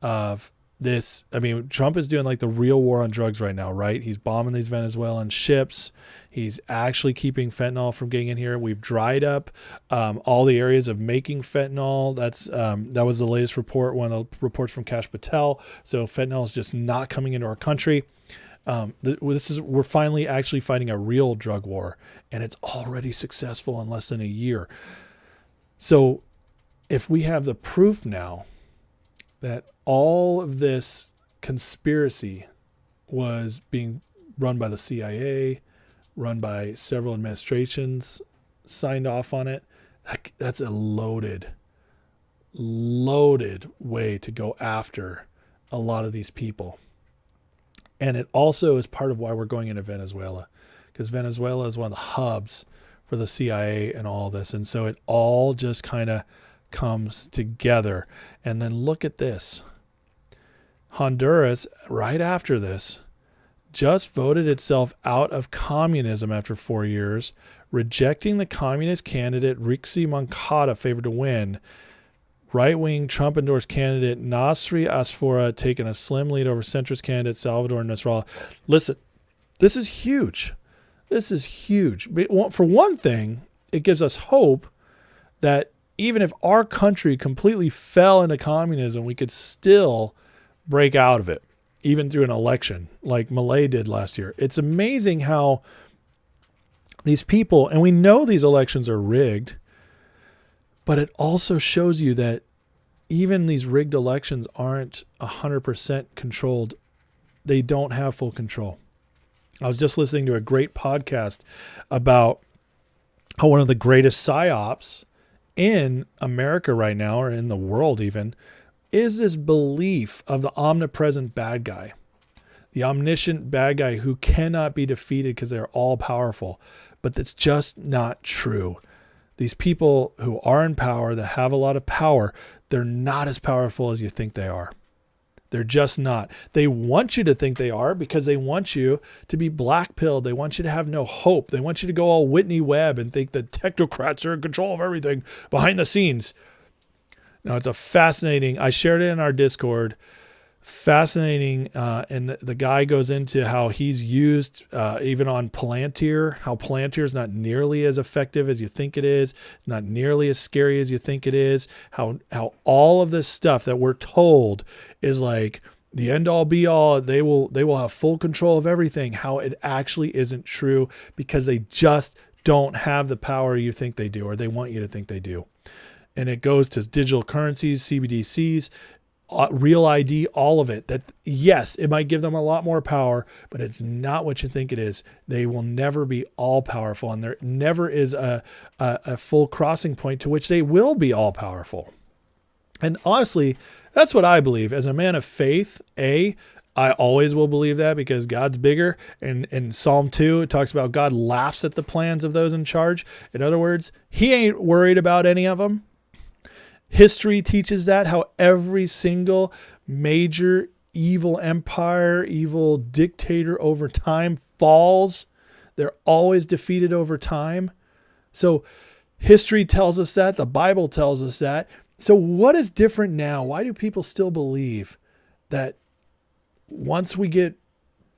of this. I mean, Trump is doing like the real war on drugs right now, right? He's bombing these Venezuelan ships. He's actually keeping fentanyl from getting in here. We've dried up all the areas of making fentanyl. That was the latest report, one of the reports from Kash Patel. So fentanyl is just not coming into our country. We're finally actually fighting a real drug war, and it's already successful in less than a year. So if we have the proof now that all of this conspiracy was being run by the CIA, run by several administrations, signed off on it, that's a loaded way to go after a lot of these people. And it also is part of why we're going into Venezuela, because Venezuela is one of the hubs for the CIA and all this. And so it all just kind of comes together. And then look at this. Honduras, right after this, just voted itself out of communism after 4 years, rejecting the communist candidate Rixi Moncada favored to win. Right-wing Trump-endorsed candidate Nasri Asfora taking a slim lead over centrist candidate Salvador Nasrallah. Listen, this is huge. This is huge. For one thing, it gives us hope that even if our country completely fell into communism, we could still break out of it, even through an election like Malay did last year. It's amazing how these people, and we know these elections are rigged, but it also shows you that even these rigged elections aren't 100% controlled. They don't have full control. I was just listening to a great podcast about how one of the greatest psyops in America right now, or in the world even, is this belief of the omnipresent bad guy, the omniscient bad guy who cannot be defeated because they're all powerful. But that's just not true. These people who are in power, that have a lot of power, they're not as powerful as you think they are. They're just not. They want you to think they are because they want you to be black-pilled. They want you to have no hope. They want you to go all Whitney Webb and think that technocrats are in control of everything behind the scenes. Now, it's a fascinating, I shared it in our Discord, fascinating, and the guy goes into how he's used even on Palantir, how Palantir is not nearly as effective as you think it is, not nearly as scary as you think it is, how all of this stuff that we're told is like the end all be all, they will have full control of everything, how it actually isn't true because they just don't have the power you think they do, or they want you to think they do. And it goes to digital currencies, CBDCs, Real ID, all of it. That, yes, it might give them a lot more power, but it's not what you think it is. They will never be all powerful, and there never is a full crossing point to which they will be all powerful. And honestly, that's what I believe. As a man of faith, I always will believe that because God's bigger. And in Psalm 2, it talks about God laughs at the plans of those in charge. In other words, he ain't worried about any of them. History teaches that, how every single major evil empire, evil dictator over time falls. They're always defeated over time. So history tells us that. The Bible tells us that. So what is different now? Why do people still believe that once we get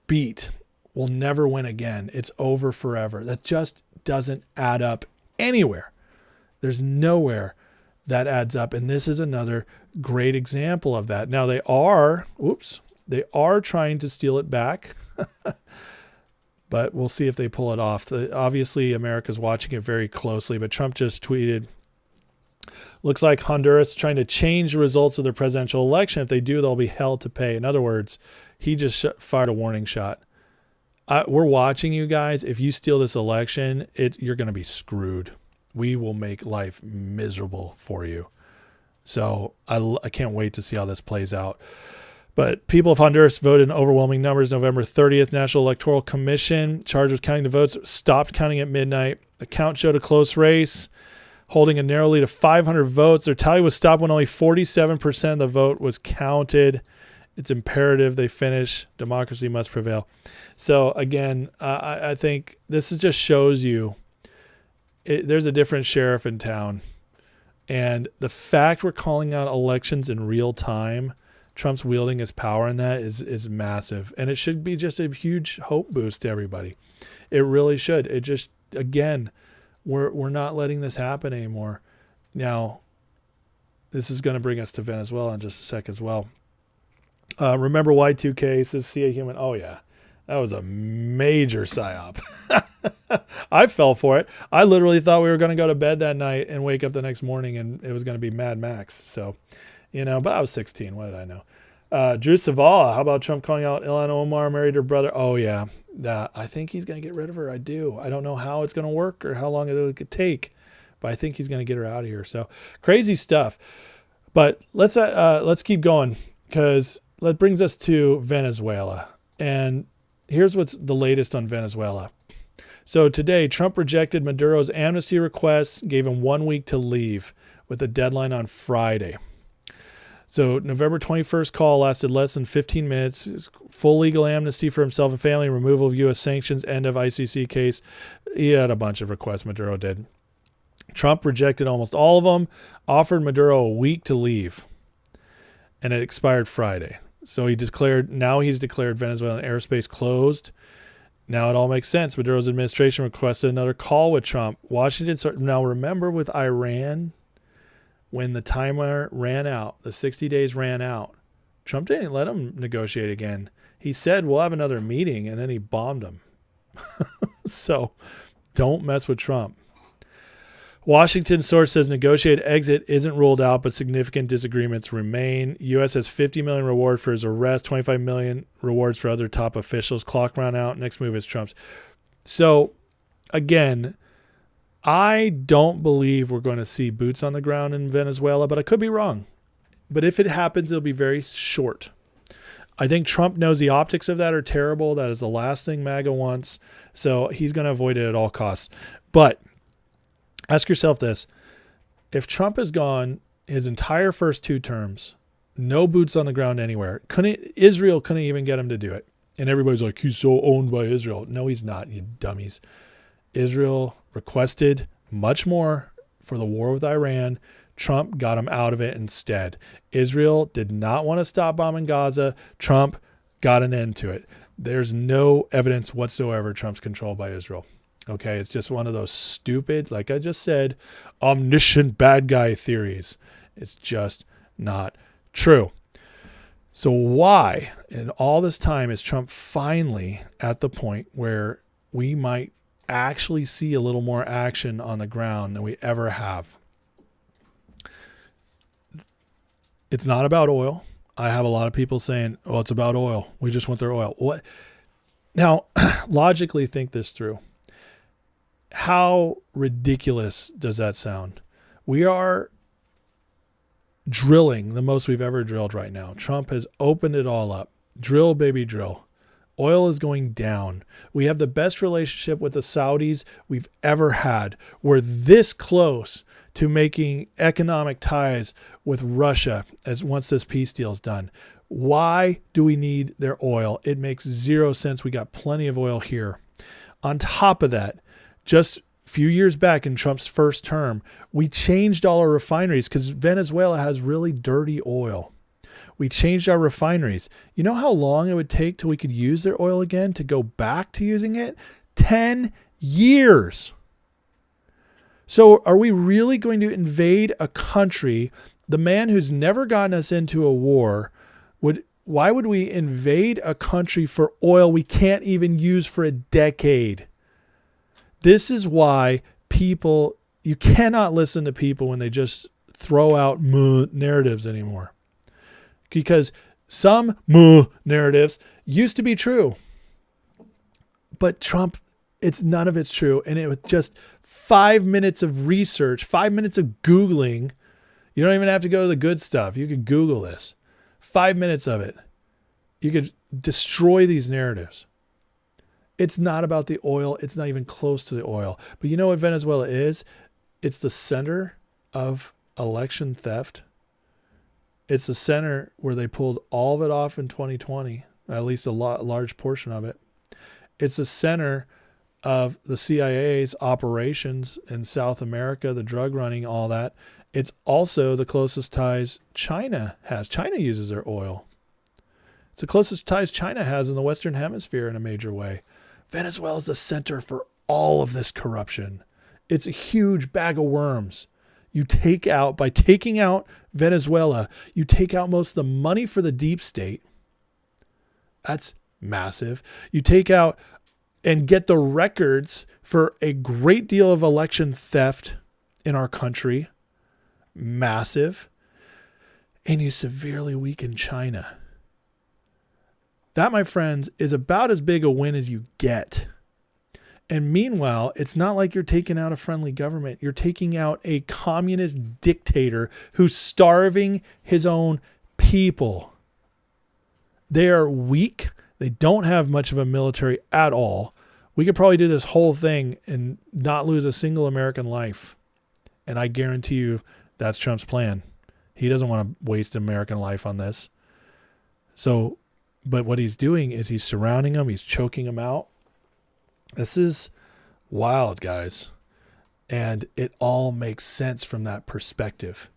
beat, we'll never win again? It's over forever. That just doesn't add up anywhere. There's nowhere that adds up. And this is another great example of that. Now they are trying to steal it back, but we'll see if they pull it off. Obviously, America's watching it very closely, but Trump just tweeted, looks like Honduras trying to change the results of their presidential election. If they do, they'll be held to pay. In other words, he just fired a warning shot. We're watching you guys. If you steal this election, you're going to be screwed. We will make life miserable for you. So I can't wait to see how this plays out. But people of Honduras voted in overwhelming numbers November 30th. National Electoral Commission charged with counting the votes stopped counting at midnight. The count showed a close race, holding a narrow lead of 500 votes. Their tally was stopped when only 47% of the vote was counted. It's imperative they finish. Democracy must prevail. So again, I think this just shows you there's a different sheriff in town. And the fact we're calling out elections in real time, Trump's wielding his power in that is massive. And it should be just a huge hope boost to everybody. It really should. It just, again, we're not letting this happen anymore. Now, this is going to bring us to Venezuela in just a sec as well. Remember Y2K, says See a Human? Oh, yeah. That was a major psyop. I fell for it. I literally thought we were going to go to bed that night and wake up the next morning and it was going to be Mad Max. So, but I was 16. What did I know? Drew Savala, how about Trump calling out Ilhan Omar married her brother? Oh, yeah. I think he's going to get rid of her. I do. I don't know how it's going to work or how long it could take, but I think he's going to get her out of here. So crazy stuff. But let's keep going, because that brings us to Venezuela. And here's what's the latest on Venezuela. So today, Trump rejected Maduro's amnesty request, gave him 1 week to leave with a deadline on Friday. So November 21st call lasted less than 15 minutes. Full legal amnesty for himself and family, removal of U.S. sanctions, end of ICC case. He had a bunch of requests, Maduro did. Trump rejected almost all of them, offered Maduro a week to leave, and it expired Friday. So he's declared Venezuelan airspace closed. Now it all makes sense. Maduro's administration requested another call with Trump. Now remember with Iran, when the timer ran out, the 60 days ran out, Trump didn't let him negotiate again. He said, we'll have another meeting, and then he bombed him. So don't mess with Trump. Washington source says negotiated exit isn't ruled out, but significant disagreements remain. U.S. has $50 million reward for his arrest, $25 million rewards for other top officials. Clock ran out. Next move is Trump's. So, again, I don't believe we're going to see boots on the ground in Venezuela, but I could be wrong. But if it happens, it'll be very short. I think Trump knows the optics of that are terrible. That is the last thing MAGA wants. So he's going to avoid it at all costs. But ask yourself this. If Trump has gone his entire first 2 terms, no boots on the ground anywhere, Israel couldn't even get him to do it. And everybody's like, he's so owned by Israel. No, he's not, you dummies. Israel requested much more for the war with Iran. Trump got him out of it instead. Israel did not want to stop bombing Gaza. Trump got an end to it. There's no evidence whatsoever Trump's controlled by Israel. Okay, it's just one of those stupid, like I just said, omniscient bad guy theories. It's just not true. So why, in all this time, is Trump finally at the point where we might actually see a little more action on the ground than we ever have? It's not about oil. I have a lot of people saying, oh, it's about oil. We just want their oil. What? Now, logically think this through. How ridiculous does that sound? We are drilling the most we've ever drilled right now. Trump has opened it all up. Drill, baby, drill. Oil is going down. We have the best relationship with the Saudis we've ever had. We're this close to making economic ties with Russia as once this peace deal is done. Why do we need their oil? It makes zero sense. We got plenty of oil here. On top of that, just a few years back in Trump's first term, we changed all our refineries because Venezuela has really dirty oil. We changed our refineries. You know how long it would take till we could use their oil again to go back to using it? 10 years. So are we really going to invade a country? The man who's never gotten us into a war why would we invade a country for oil we can't even use for a decade? This is why you cannot listen to people when they just throw out narratives anymore. Because some narratives used to be true. But Trump, none of it's true. And it was just 5 minutes of research, 5 minutes of Googling. You don't even have to go to the good stuff. You could Google this. 5 minutes of it. You could destroy these narratives. It's not about the oil. It's not even close to the oil. But you know what Venezuela is? It's the center of election theft. It's the center where they pulled all of it off in 2020, at least a large portion of it. It's the center of the CIA's operations in South America, the drug running, all that. It's also the closest ties China has. China uses their oil. It's the closest ties China has in the Western Hemisphere in a major way. Venezuela is the center for all of this corruption. It's a huge bag of worms. By taking out Venezuela, you take out most of the money for the deep state. That's massive. You take out and get the records for a great deal of election theft in our country. Massive. And you severely weaken China. That, my friends, is about as big a win as you get. And meanwhile, it's not like you're taking out a friendly government. You're taking out a communist dictator who's starving his own people. They are weak. They don't have much of a military at all. We could probably do this whole thing and not lose a single American life. And I guarantee you that's Trump's plan. He doesn't want to waste American life on this. So, but what he's doing is he's surrounding them. He's choking them out. This is wild, guys. And it all makes sense from that perspective.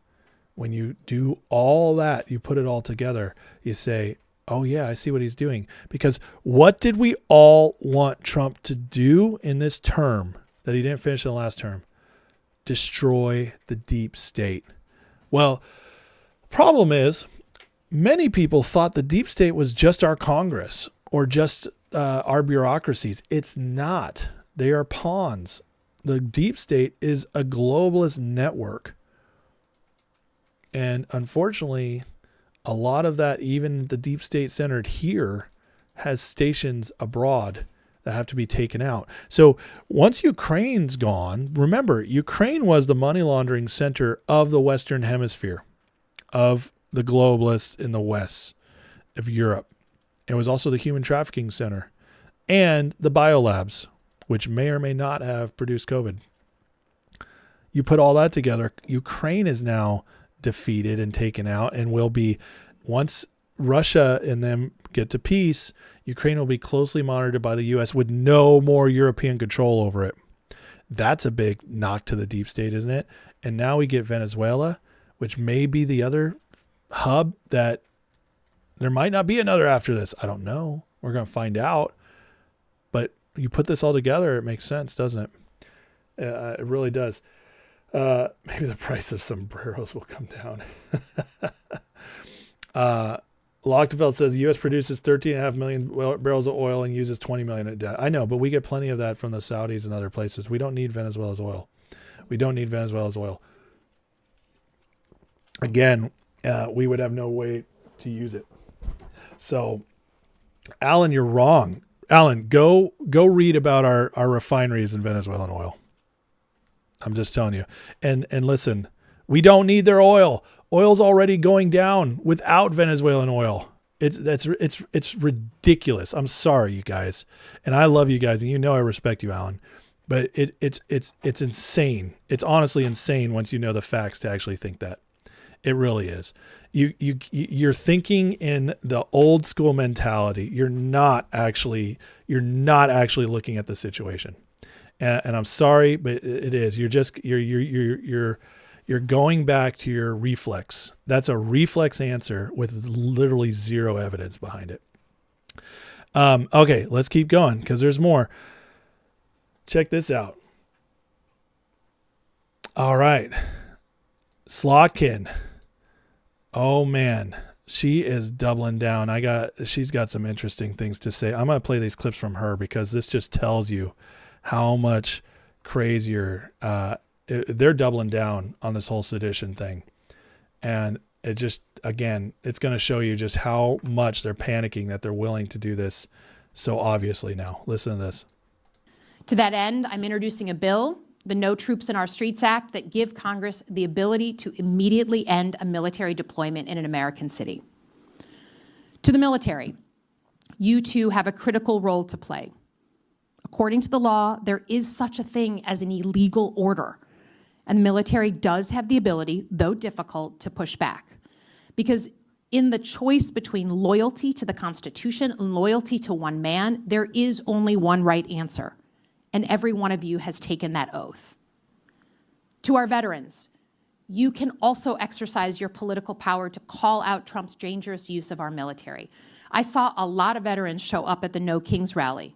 When you do all that, you put it all together, you say, oh yeah, I see what he's doing. Because what did we all want Trump to do in this term that he didn't finish in the last term? Destroy the deep state. Well, problem is, many people thought the deep state was just our Congress or just our bureaucracies. It's not. They are pawns. The deep state is a globalist network. And unfortunately, a lot of that, even the deep state centered here, has stations abroad that have to be taken out. So once Ukraine's gone, remember, Ukraine was the money laundering center of the Western Hemisphere, of the globalists in the West of Europe. It was also the human trafficking center and the biolabs, which may or may not have produced COVID. You put all that together, Ukraine is now defeated and taken out and will be, once Russia and them get to peace, Ukraine will be closely monitored by the U.S. with no more European control over it. That's a big knock to the deep state, isn't it? And now we get Venezuela, which may be the other hub that there might not be another after this. I don't know. We're going to find out. But you put this all together, it makes sense, doesn't it? It really does. Maybe the price of sombreros will come down. Lochtefeld says the U.S. produces 13.5 million barrels of oil and uses 20 million a day. I know, but we get plenty of that from the Saudis and other places. We don't need Venezuela's oil. We don't need Venezuela's oil. Again, we would have no way to use it. So, Alan, you're wrong. Alan, go read about our refineries in Venezuelan oil. I'm just telling you. And listen, we don't need their oil. Oil's already going down without Venezuelan oil. It's ridiculous. I'm sorry, you guys. And I love you guys, and you know I respect you, Alan. But it's insane. It's honestly insane once you know the facts to actually think that. It really is. You're thinking in the old school mentality. You're not actually looking at the situation. And I'm sorry, but it is. You're going back to your reflex. That's a reflex answer with literally zero evidence behind it. Okay, let's keep going because there's more. Check this out. All right. Slotkin. Oh man, she is doubling down. She's got some interesting things to say. I'm going to play these clips from her because this just tells you how much crazier they're doubling down on this whole sedition thing. And it just, again, it's going to show you just how much they're panicking that they're willing to do this so obviously now. Listen to this. To that end, I'm introducing a bill, the No Troops in Our Streets Act, that give Congress the ability to immediately end a military deployment in an American city. To the military, you too have a critical role to play. According to the law, there is such a thing as an illegal order, and the military does have the ability, though difficult, to push back. Because in the choice between loyalty to the Constitution and loyalty to one man, there is only one right answer. And every one of you has taken that oath. To our veterans, you can also exercise your political power to call out Trump's dangerous use of our military. I saw a lot of veterans show up at the No Kings rally.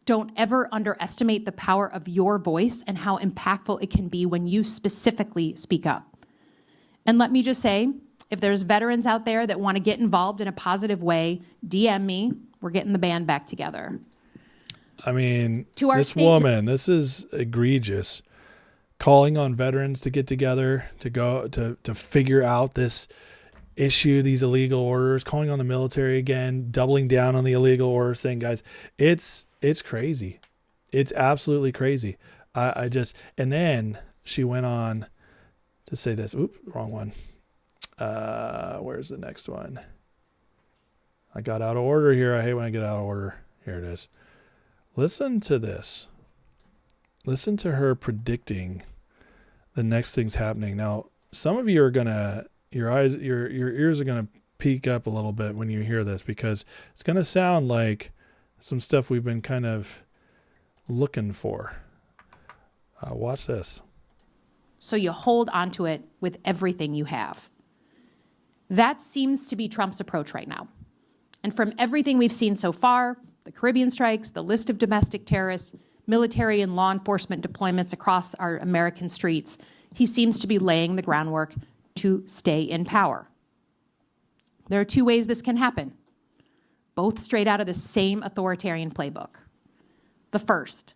Don't ever underestimate the power of your voice and how impactful it can be when you specifically speak up. And let me just say, if there's veterans out there that want to get involved in a positive way, DM me. We're getting the band back together. I mean, To our this woman, this is egregious. Calling on veterans to get together, to go to figure out this issue, these illegal orders, calling on the military again, doubling down on the illegal orders thing, guys. It's crazy. It's absolutely crazy. And then she went on to say this. Oops, wrong one. Where's the next one? I got out of order here. I hate when I get out of order. Here it is. Listen to this. Listen to her predicting the next thing's happening. Now, some of you are gonna, your ears are gonna peak up a little bit when you hear this, because it's gonna sound like some stuff we've been kind of looking for. Watch this. So you hold onto it with everything you have. That seems to be Trump's approach right now. And from everything we've seen so far, the Caribbean strikes, the list of domestic terrorists, military and law enforcement deployments across our American streets, he seems to be laying the groundwork to stay in power. There are two ways this can happen, both straight out of the same authoritarian playbook. The first,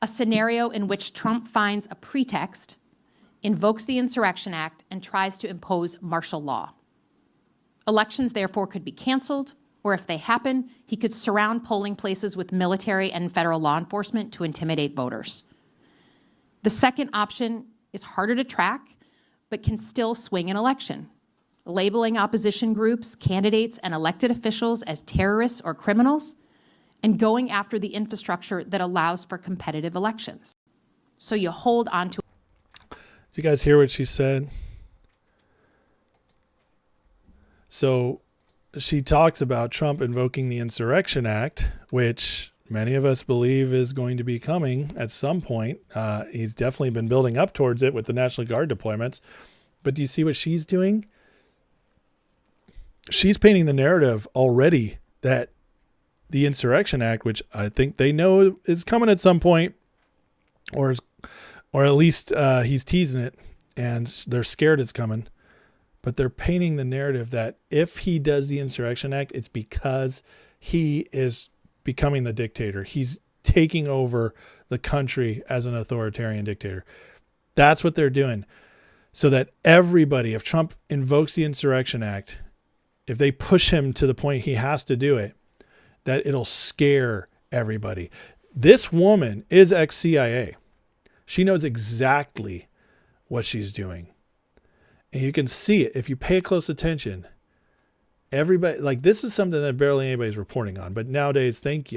a scenario in which Trump finds a pretext, invokes the Insurrection Act, and tries to impose martial law. Elections, therefore, could be canceled, or if they happen, he could surround polling places with military and federal law enforcement to intimidate voters. The second option is harder to track, but can still swing an election, labeling opposition groups, candidates, and elected officials as terrorists or criminals, and going after the infrastructure that allows for competitive elections. So you hold on to. Did you guys hear what she said? So she talks about Trump invoking the Insurrection Act, which many of us believe is going to be coming at some point. He's definitely been building up towards it with the National Guard deployments. But do you see what she's doing? She's painting the narrative already that the Insurrection Act, which I think they know is coming at some point, or at least he's teasing it, and they're scared it's coming. But they're painting the narrative that if he does the Insurrection Act, it's because he is becoming the dictator. He's taking over the country as an authoritarian dictator. That's what they're doing. So that everybody, if Trump invokes the Insurrection Act, if they push him to the point he has to do it, that it'll scare everybody. This woman is ex-CIA. She knows exactly what she's doing. And you can see it if you pay close attention. Everybody, like, this is something that barely anybody's reporting on. But nowadays, thank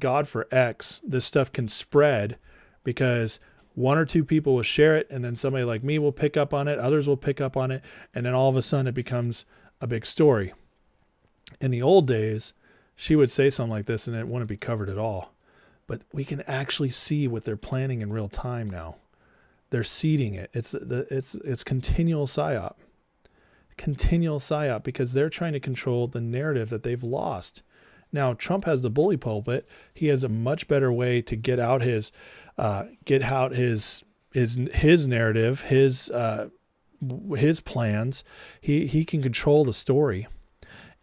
God for X, this stuff can spread because one or two people will share it, and then somebody like me will pick up on it, others will pick up on it, and then all of a sudden it becomes a big story. In the old days, she would say something like this and it wouldn't be covered at all. But we can actually see what they're planning in real time now. They're seeding it. It's continual psyop. Continual psyop, because they're trying to control the narrative that they've lost. Now, Trump has the bully pulpit. He has a much better way to get out his narrative, his plans. He can control the story.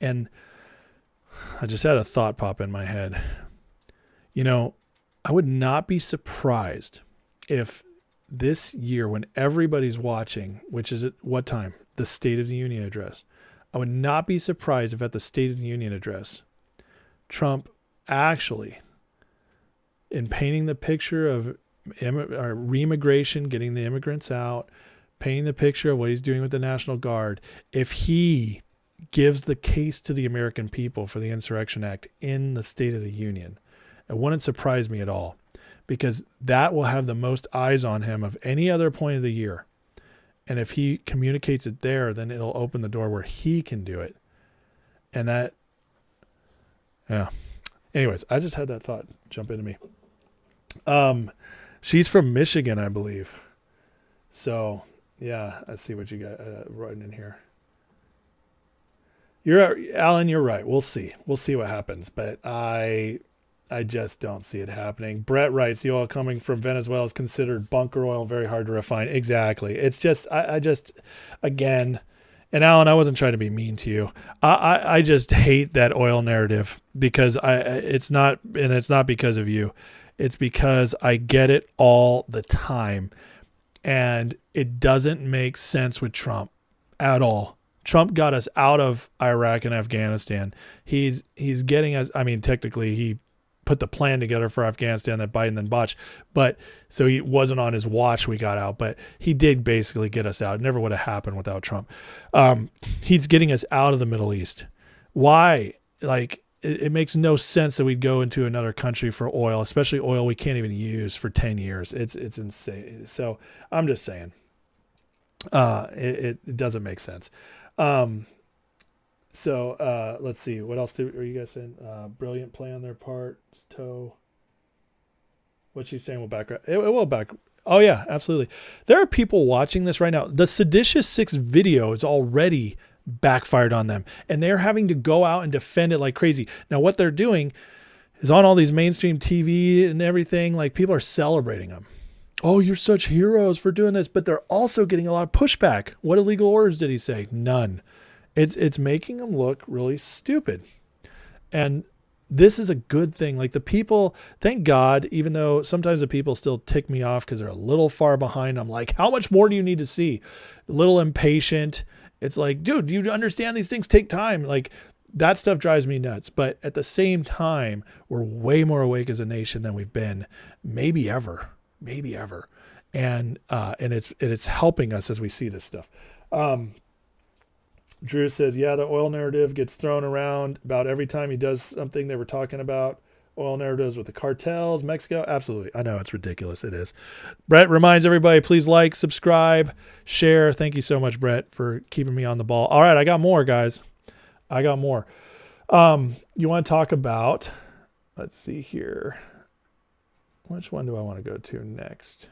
And I just had a thought pop in my head. You know, I would not be surprised if this year, when everybody's watching, which is at what time? The State of the Union address. I would not be surprised if at the State of the Union address, Trump actually, in painting the picture of re-immigration, getting the immigrants out, painting the picture of what he's doing with the National Guard, if he gives the case to the American people for the Insurrection Act in the State of the Union, it wouldn't surprise me at all, because that will have the most eyes on him of any other point of the year. And if he communicates it there, then it'll open the door where he can do it. And that, yeah. Anyways, I just had that thought jump into me. She's from Michigan, I believe. So Yeah, I see what you got writing in here. Alan, you're right. We'll see. We'll see what happens. But I just don't see it happening. Brett writes, the oil coming from Venezuela is considered bunker oil, very hard to refine. Exactly. It's just, I just, again, and Alan, I wasn't trying to be mean to you. I just hate that oil narrative because it's not because of you. It's because I get it all the time. And it doesn't make sense with Trump at all. Trump got us out of Iraq and Afghanistan. He's getting us, I mean, technically he put the plan together for Afghanistan that Biden then botched, but so he wasn't on his watch we got out, but he did basically get us out. It never would have happened without Trump. He's getting us out of the Middle East. Why? Like, it makes no sense that we'd go into another country for oil, especially oil we can't even use for 10 years. It's insane. So I'm just saying, it doesn't make sense. So let's see. What else are you guys saying? Brilliant play on their part. Toe. What she's saying will back. It will back. Oh yeah, absolutely. There are people watching this right now. The Seditious Six video is already backfired on them, and they're having to go out and defend it like crazy. Now what they're doing is on all these mainstream TV and everything, like people are celebrating them. Oh, you're such heroes for doing this, but they're also getting a lot of pushback. What illegal orders did he say? None. It's making them look really stupid. And this is a good thing. Like the people, thank God, even though sometimes the people still tick me off because they're a little far behind. I'm like, how much more do you need to see? A little impatient. It's like, dude, you understand these things take time. Like that stuff drives me nuts. But at the same time, we're way more awake as a nation than we've been maybe ever. And it's helping us as we see this stuff. Drew says, yeah, the oil narrative gets thrown around about every time he does something. They were talking about oil narratives with the cartels, Mexico. Absolutely. I know it's ridiculous. It is. Brett reminds everybody, please like, subscribe, share. Thank you so much, Brett, for keeping me on the ball. All right. I got more, guys. I got more. You want to talk about, let's see here. Which one do I want to go to next?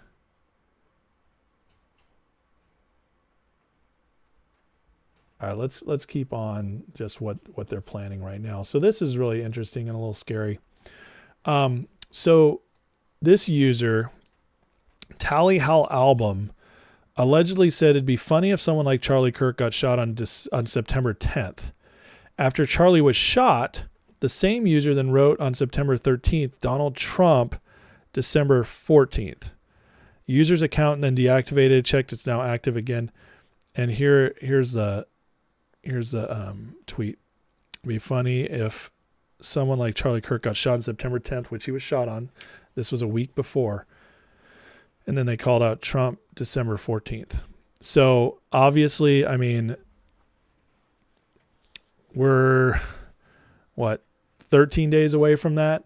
All right, let's keep on just what they're planning right now. So this is really interesting and a little scary. So this user, Tally Hal Album, allegedly said it'd be funny if someone like Charlie Kirk got shot on September 10th. After Charlie was shot, the same user then wrote on September 13th, Donald Trump, December 14th. User's account then deactivated, checked it's now active again. And here's the tweet. It'd be funny if someone like Charlie Kirk got shot on September 10th, which he was shot on. This was a week before. And then they called out Trump December 14th. So obviously, I mean, we're 13 days away from that.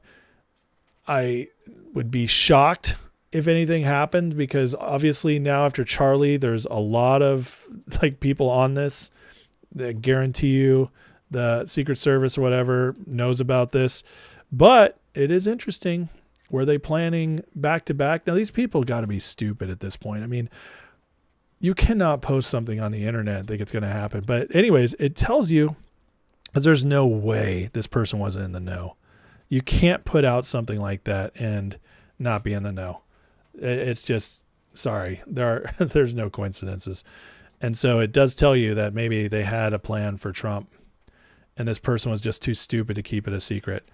I would be shocked if anything happened, because obviously now after Charlie, there's a lot of like people on this that guarantee you the Secret Service or whatever knows about this. But it is interesting. Were they planning back to back? Now these people got to be stupid at this point. I mean, you cannot post something on the internet and think it's going to happen. But anyways, it tells you, because there's no way this person wasn't in the know. You can't put out something like that and not be in the know. It's just, sorry, there's no coincidences. And so it does tell you that maybe they had a plan for Trump and this person was just too stupid to keep it a secret.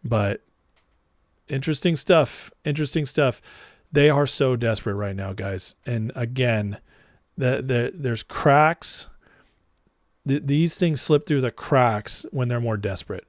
But interesting stuff. They are so desperate right now, guys. And again, there's cracks. These things slip through the cracks when they're more desperate,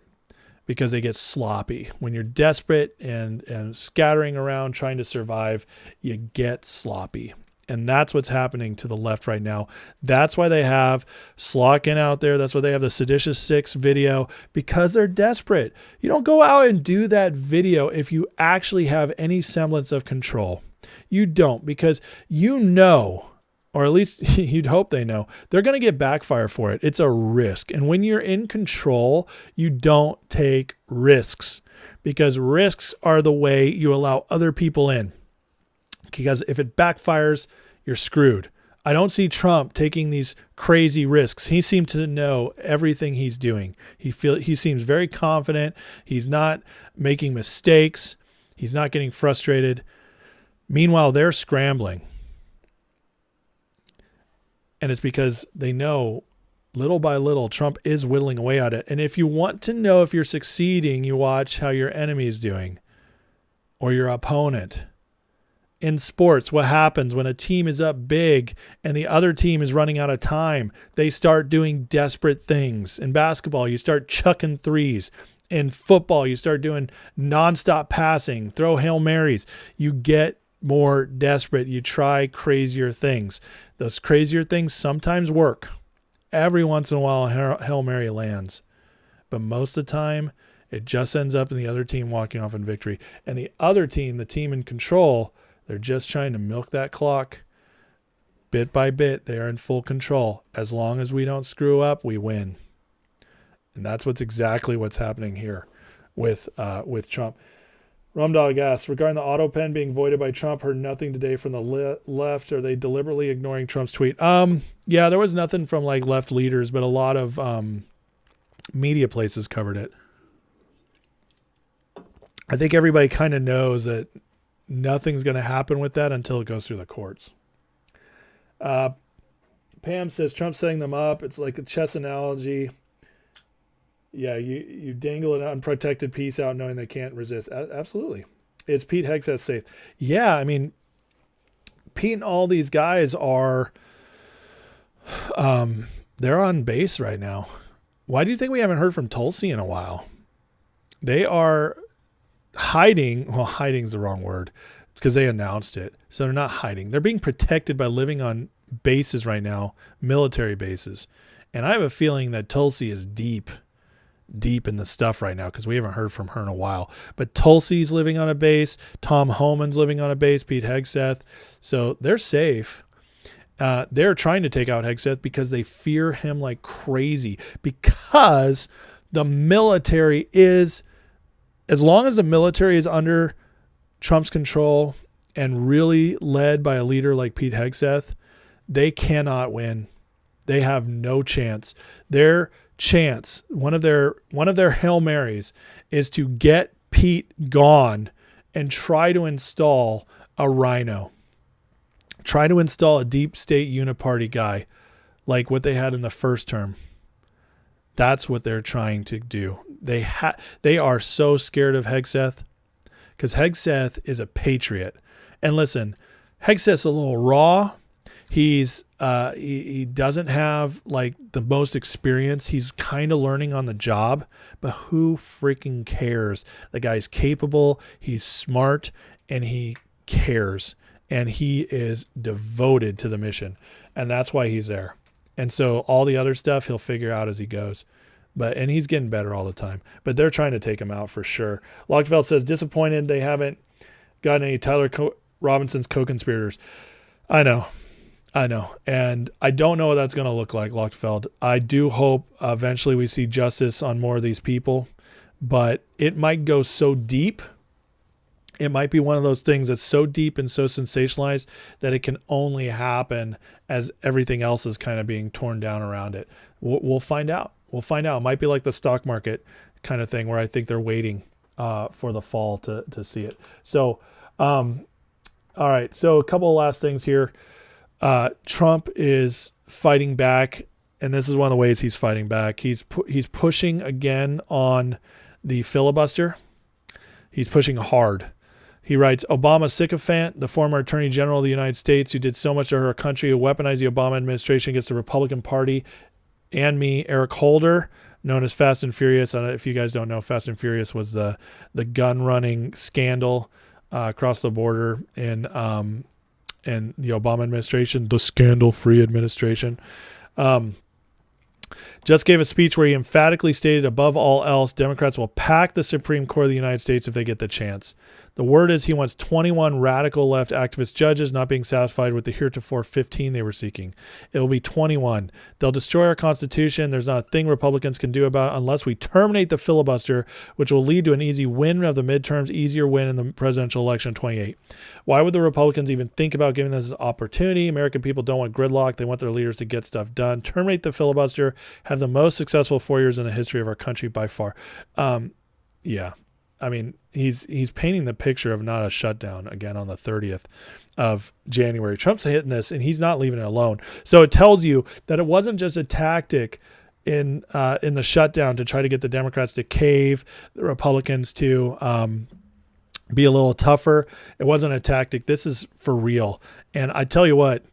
because they get sloppy. When you're desperate and scattering around trying to survive, you get sloppy. And that's what's happening to the left right now. That's why they have Slotkin out there. That's why they have the Seditious Six video, because they're desperate. You don't go out and do that video if you actually have any semblance of control. You don't, because you know, or at least you'd hope they know, they're going to get backfire for it. It's a risk. And when you're in control, you don't take risks, because risks are the way you allow other people in. Because if it backfires, you're screwed. I don't see Trump taking these crazy risks. He seems to know everything he's doing. He seems very confident. He's not making mistakes. He's not getting frustrated. Meanwhile, they're scrambling. And it's because they know little by little, Trump is whittling away at it. And if you want to know if you're succeeding, you watch how your enemy is doing or your opponent. In sports, what happens when a team is up big and the other team is running out of time? They start doing desperate things. In basketball, you start chucking threes. In football, you start doing nonstop passing, throw Hail Marys. You get more desperate. You try crazier things. Those crazier things sometimes work. Every once in a while, a Hail Mary lands. But most of the time, it just ends up in the other team walking off in victory. And the other team, the team in control, they're just trying to milk that clock bit by bit. They are in full control. As long as we don't screw up, we win. And that's exactly what's happening here with Trump. Rumdog asks, regarding the auto pen being voided by Trump, heard nothing today from the left. Are they deliberately ignoring Trump's tweet? Yeah, there was nothing from like left leaders, but a lot of media places covered it. I think everybody kind of knows that nothing's going to happen with that until it goes through the courts. Pam says, Trump's setting them up. It's like a chess analogy. Yeah, you dangle an unprotected piece out knowing they can't resist. Absolutely. Is Pete Hegseth safe? Yeah, I mean, Pete and all these guys are, they're on base right now. Why do you think we haven't heard from Tulsi in a while? They are hiding. Well, hiding is the wrong word because they announced it. So they're not hiding. They're being protected by living on bases right now, military bases. And I have a feeling that Tulsi is deep in the stuff right now because we haven't heard from her in a while. But Tulsi's living on a base. Tom Homan's living on a base. Pete Hegseth. So they're safe. They're trying to take out Hegseth because they fear him like crazy because the military is, as long as the military is under Trump's control and really led by a leader like Pete Hegseth, they cannot win. They have no chance. Their chance, one of their Hail Marys is to get Pete gone and try to install a rhino. Try to install a deep state uniparty guy like what they had in the first term. That's what they're trying to do. They are so scared of Hegseth because Hegseth is a patriot. And listen, Hegseth's a little raw. He doesn't have like the most experience. He's kind of learning on the job, but who freaking cares? The guy's capable, he's smart, and he cares. And he is devoted to the mission. And that's why he's there. And so all the other stuff he'll figure out as he goes. And he's getting better all the time. But they're trying to take him out for sure. Lockfeld says, disappointed they haven't gotten any Tyler Robinson's co-conspirators. I know. And I don't know what that's going to look like, Lockfeld. I do hope eventually we see justice on more of these people, but it might go so deep. It might be one of those things that's so deep and so sensationalized that it can only happen as everything else is kind of being torn down around it. We'll find out. It might be like the stock market kind of thing where I think they're waiting for the fall to see it. So, all right. So a couple of last things here. Trump is fighting back, and this is one of the ways he's fighting back. He's pushing again on the filibuster. He's pushing hard. He writes, Obama sycophant, the former Attorney General of the United States who did so much to her country, who weaponized the Obama administration against the Republican Party and me, Eric Holder, known as Fast and Furious. If you guys don't know, Fast and Furious was the gun running scandal across the border in the Obama administration, the scandal-free administration. Just gave a speech where he emphatically stated, above all else, Democrats will pack the Supreme Court of the United States if they get the chance. The word is he wants 21 radical left activist judges, not being satisfied with the heretofore 15 they were seeking. It will be 21. They'll destroy our Constitution. There's not a thing Republicans can do about it unless we terminate the filibuster, which will lead to an easy win of the midterms, easier win in the presidential election in 28. Why would the Republicans even think about giving this an opportunity? American people don't want gridlock. They want their leaders to get stuff done. Terminate the filibuster. Have the most successful 4 years in the history of our country by far. Yeah. I mean, he's painting the picture of not a shutdown again on the 30th of January. Trump's hitting this, and he's not leaving it alone. So it tells you that it wasn't just a tactic in the shutdown to try to get the Democrats to cave, the Republicans to be a little tougher. It wasn't a tactic. This is for real. And I tell you what,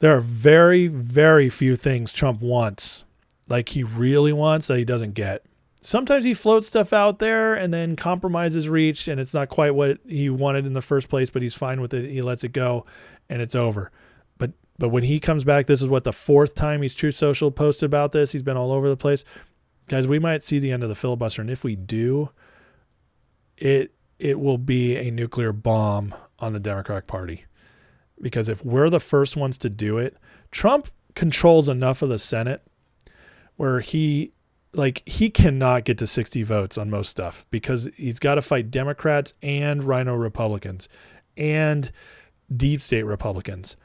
there are very, very few things Trump wants, like he really wants, that he doesn't get. Sometimes he floats stuff out there and then compromise is reached and it's not quite what he wanted in the first place, but he's fine with it. He lets it go and it's over. But when he comes back, this is what, the fourth time he's Truth Social posted about this. He's been all over the place. Guys, we might see the end of the filibuster. And if we do, it will be a nuclear bomb on the Democratic Party. Because if we're the first ones to do it, Trump controls enough of the Senate where he cannot get to 60 votes on most stuff because he's got to fight Democrats and rhino Republicans and deep state Republicans.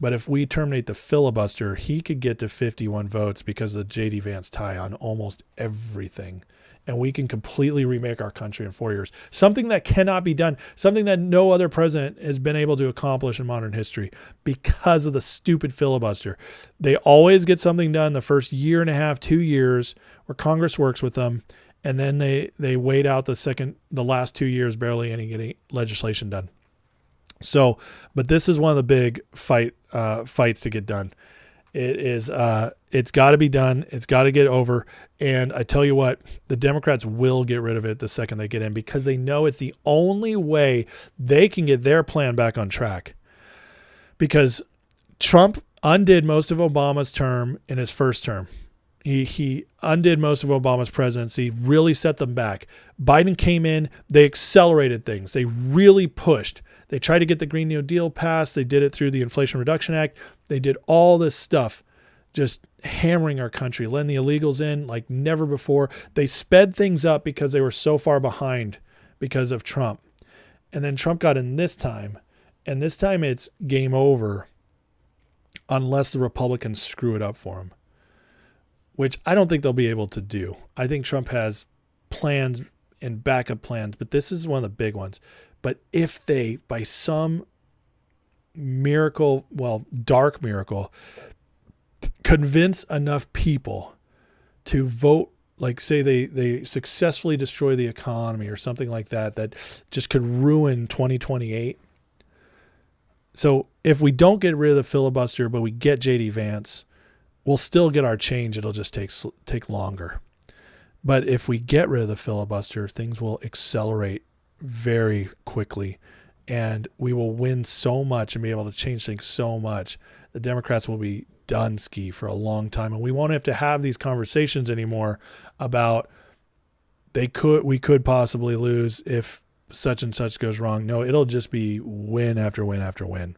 But if we terminate the filibuster, he could get to 51 votes because of the J.D. Vance tie on almost everything. And we can completely remake our country in 4 years. Something that cannot be done. Something that no other president has been able to accomplish in modern history because of the stupid filibuster. They always get something done the first year and a half, 2 years, where Congress works with them. And then they wait out the last 2 years, barely getting legislation done. So, but this is one of the big fights to get done. It's got to be done. It's got to get over. And I tell you what, the Democrats will get rid of it the second they get in because they know it's the only way they can get their plan back on track. Because Trump undid most of Obama's term in his first term. He undid most of Obama's presidency, really set them back. Biden came in, they accelerated things. They really pushed. They tried to get the Green New Deal passed. They did it through the Inflation Reduction Act. They did all this stuff, just hammering our country, letting the illegals in like never before. They sped things up because they were so far behind because of Trump. And then Trump got in this time, and this time it's game over unless the Republicans screw it up for him, which I don't think they'll be able to do. I think Trump has plans and backup plans, but this is one of the big ones. But if they, by some miracle, dark miracle, convince enough people to vote, like say they successfully destroy the economy or something like that, that just could ruin 2028. So if we don't get rid of the filibuster, but we get J.D. Vance, we'll still get our change. It'll just take longer. But if we get rid of the filibuster, things will accelerate very quickly, and we will win so much and be able to change things so much. The Democrats will be done ski for a long time, and we won't have to have these conversations anymore about we could possibly lose if such and such goes wrong. No, it'll just be win after win after win,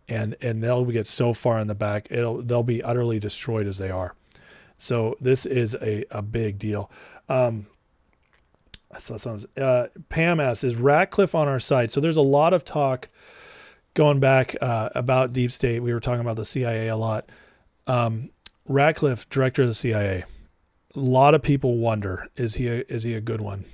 and they'll get so far in the back, they'll be utterly destroyed as they are. So this is a big deal. I saw something. Pam asks, is Ratcliffe on our side? So there's a lot of talk going back about deep state. We were talking about the CIA a lot. Ratcliffe, director of the CIA. A lot of people wonder, is he a good one?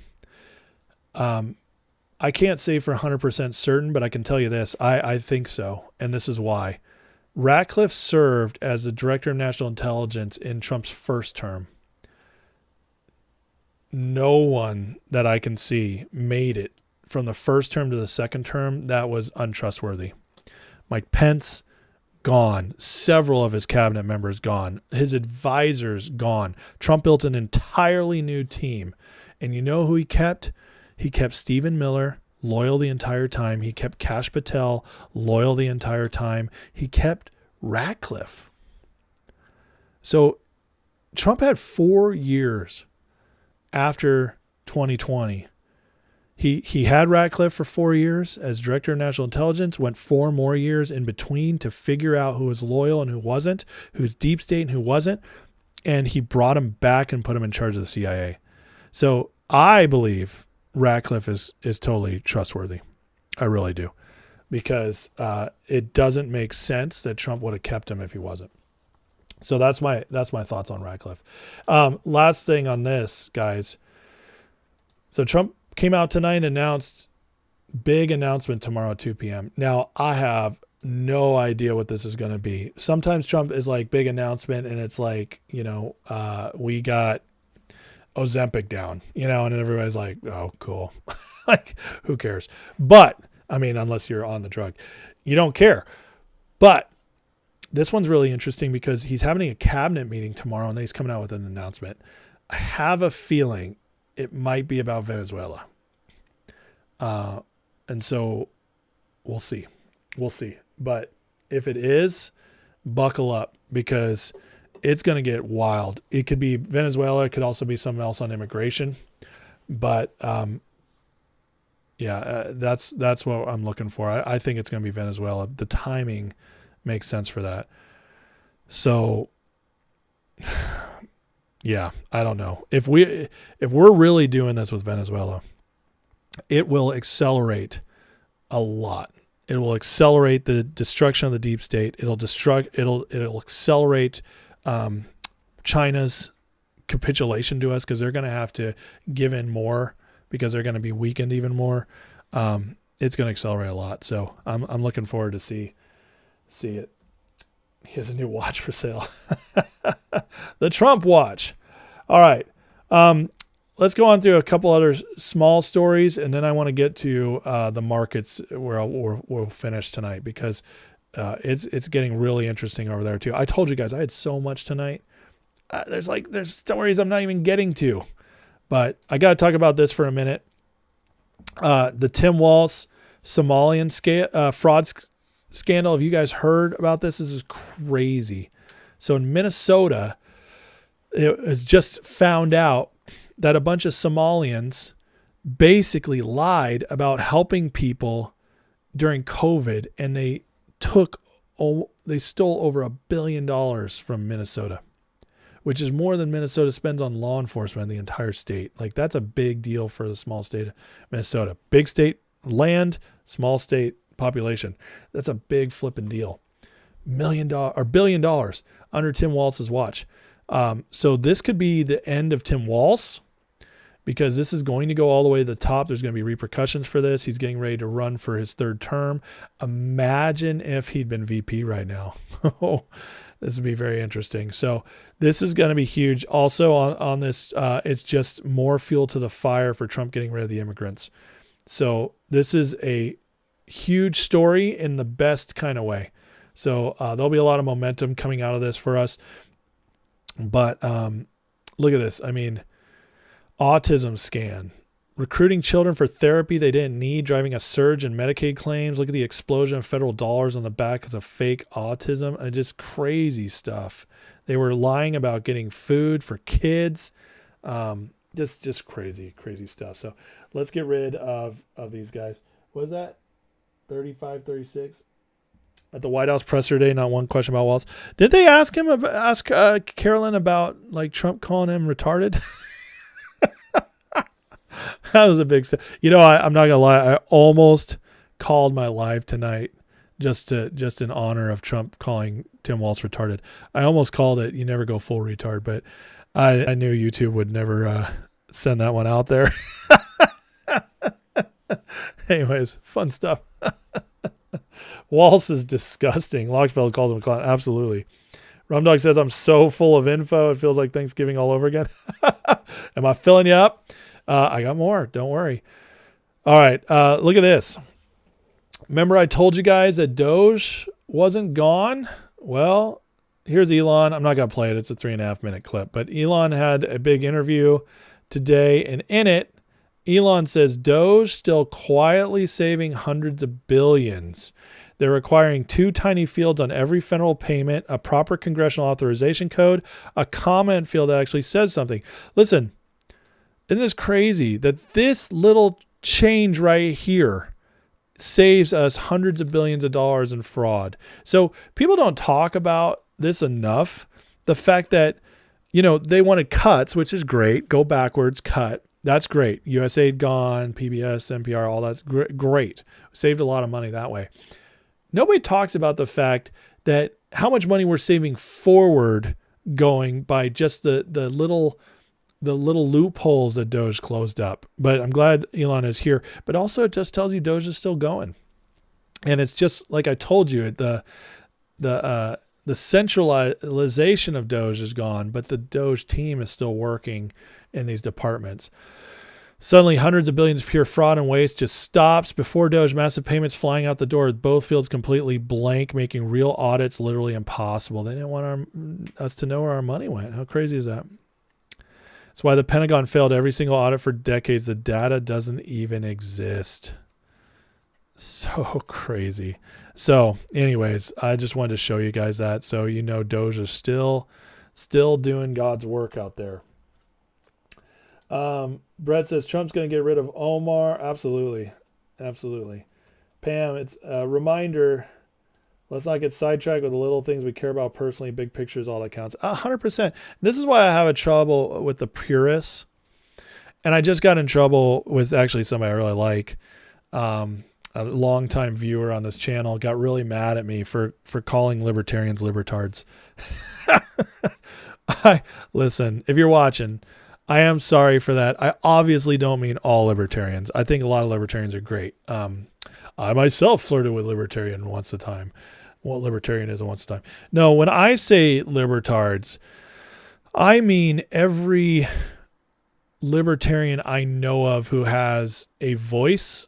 I can't say for 100% certain, but I can tell you this. I think so, and this is why. Ratcliffe served as the director of national intelligence in Trump's first term. No one that I can see made it from the first term to the second term that was untrustworthy. Mike Pence, gone. Several of his cabinet members, gone. His advisors, gone. Trump built an entirely new team. And you know who he kept? He kept Stephen Miller, loyal the entire time. He kept Kash Patel, loyal the entire time. He kept Ratcliffe. So Trump had 4 years after 2020. He had Ratcliffe for 4 years as director of national intelligence, went 4 more years in between to figure out who was loyal and who wasn't, who's deep state and who wasn't. And he brought him back and put him in charge of the CIA. So I believe Ratcliffe is totally trustworthy. I really do. Because it doesn't make sense that Trump would have kept him if he wasn't. So that's my thoughts on Ratcliffe. Last thing on this, guys. So Trump came out tonight and announced big announcement tomorrow at 2 p.m. Now, I have no idea what this is going to be. Sometimes Trump is like big announcement and it's like, we got Ozempic down, and everybody's like, oh, cool. Like, who cares? But, I mean, unless you're on the drug, you don't care. But this one's really interesting because he's having a cabinet meeting tomorrow and he's coming out with an announcement. I have a feeling it might be about Venezuela. And so we'll see. But if it is, buckle up because it's going to get wild. It could be Venezuela. It could also be something else on immigration. But that's what I'm looking for. I think it's going to be Venezuela. The timing makes sense for that. So yeah, I don't know. If we're really doing this with Venezuela, it will accelerate a lot. It will accelerate the destruction of the deep state. It'll accelerate China's capitulation to us because they're going to have to give in more because they're going to be weakened even more. It's going to accelerate a lot. So I'm looking forward to see it. He has a new watch for sale. The Trump watch. All right. Let's go on through a couple other small stories, and then I want to get to the markets where we'll finish tonight because it's getting really interesting over there too. I told you guys I had so much tonight. There's stories I'm not even getting to, but I got to talk about this for a minute. The Tim Walz Somalian fraud scandal. Have you guys heard about this? This is crazy. So in Minnesota, it was just found out that a bunch of Somalians basically lied about helping people during COVID, and they stole over $1 billion from Minnesota, which is more than Minnesota spends on law enforcement in the entire state. Like, that's a big deal for the small state of Minnesota. Big state land, small state population. That's a big flipping deal. $1 billion under Tim Walz's watch. So this could be the end of Tim Walz because this is going to go all the way to the top. There's going to be repercussions for this. He's getting ready to run for his 3rd term. Imagine if he'd been VP right now. This would be very interesting. So this is going to be huge. Also on this, it's just more fuel to the fire for Trump getting rid of the immigrants. So this is a huge story in the best kind of way. So there'll be a lot of momentum coming out of this for us. But look at this. I mean, autism scan, recruiting children for therapy they didn't need, driving a surge in Medicaid claims. Look at the explosion of federal dollars on the back of fake autism and just crazy stuff. They were lying about getting food for kids. Just crazy stuff. So let's get rid of these guys. What is that? 35, 36? At the White House presser day, not one question about Walz. Did they ask Carolyn about like Trump calling him retarded? That was a big step. I'm not gonna lie. I almost called my live tonight just in honor of Trump calling Tim Walz retarded. I almost called it. You never go full retard, but I knew YouTube would never send that one out there. Anyways, fun stuff. Walz is disgusting. Lockfeld calls him a clown. Absolutely. Rumdog says, I'm so full of info. It feels like Thanksgiving all over again. Am I filling you up? I got more. Don't worry. All right. Look at this. Remember I told you guys that Doge wasn't gone? Well, here's Elon. I'm not going to play it. It's a 3.5 minute clip. But Elon had a big interview today. And in it, Elon says Doge still quietly saving hundreds of billions. They're requiring 2 tiny fields on every federal payment, a proper congressional authorization code, a comment field that actually says something. Listen, isn't this crazy that this little change right here saves us hundreds of billions of dollars in fraud. So people don't talk about this enough. The fact that, they wanted cuts, which is great. Go backwards, cut. That's great. USAID gone, PBS, NPR, all that's great. Saved a lot of money that way. Nobody talks about the fact that how much money we're saving forward going by just the little loopholes that Doge closed up. But I'm glad Elon is here. But also it just tells you Doge is still going. And it's just like I told you, the centralization of Doge is gone, but the Doge team is still working in these departments. Suddenly, hundreds of billions of pure fraud and waste just stops. Before Doge, massive payments flying out the door with both fields completely blank, making real audits literally impossible. They didn't want us to know where our money went. How crazy is that? That's why the Pentagon failed every single audit for decades. The data doesn't even exist. So crazy. So anyways, I just wanted to show you guys that. So, Doge is still doing God's work out there. Brett says Trump's going to get rid of Omar. Absolutely. Absolutely. Pam, it's a reminder. Let's not get sidetracked with the little things we care about personally. Big picture is all that counts. 100%. This is why I have a trouble with the purists. And I just got in trouble with actually somebody I really like. A longtime viewer on this channel got really mad at me for calling libertarians libertards. Listen, if you're watching, I am sorry for that. I obviously don't mean all libertarians. I think a lot of libertarians are great. I myself flirted with libertarian once a time. What libertarianism once a time. No, when I say libertards, I mean every libertarian I know of who has a voice,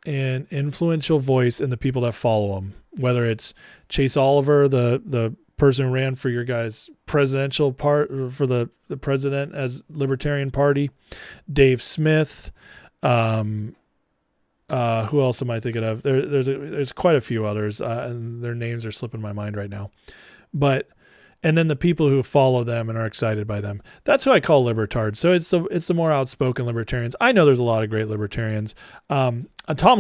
an influential voice in the people that follow him, whether it's Chase Oliver, the person who ran for your guys' presidential part for the president as Libertarian Party, Dave Smith, who else am I thinking of? There's quite a few others, and their names are slipping my mind right now, and then the people who follow them and are excited by them. That's who I call libertards. So it's the more outspoken libertarians. I know there's a lot of great libertarians. Tom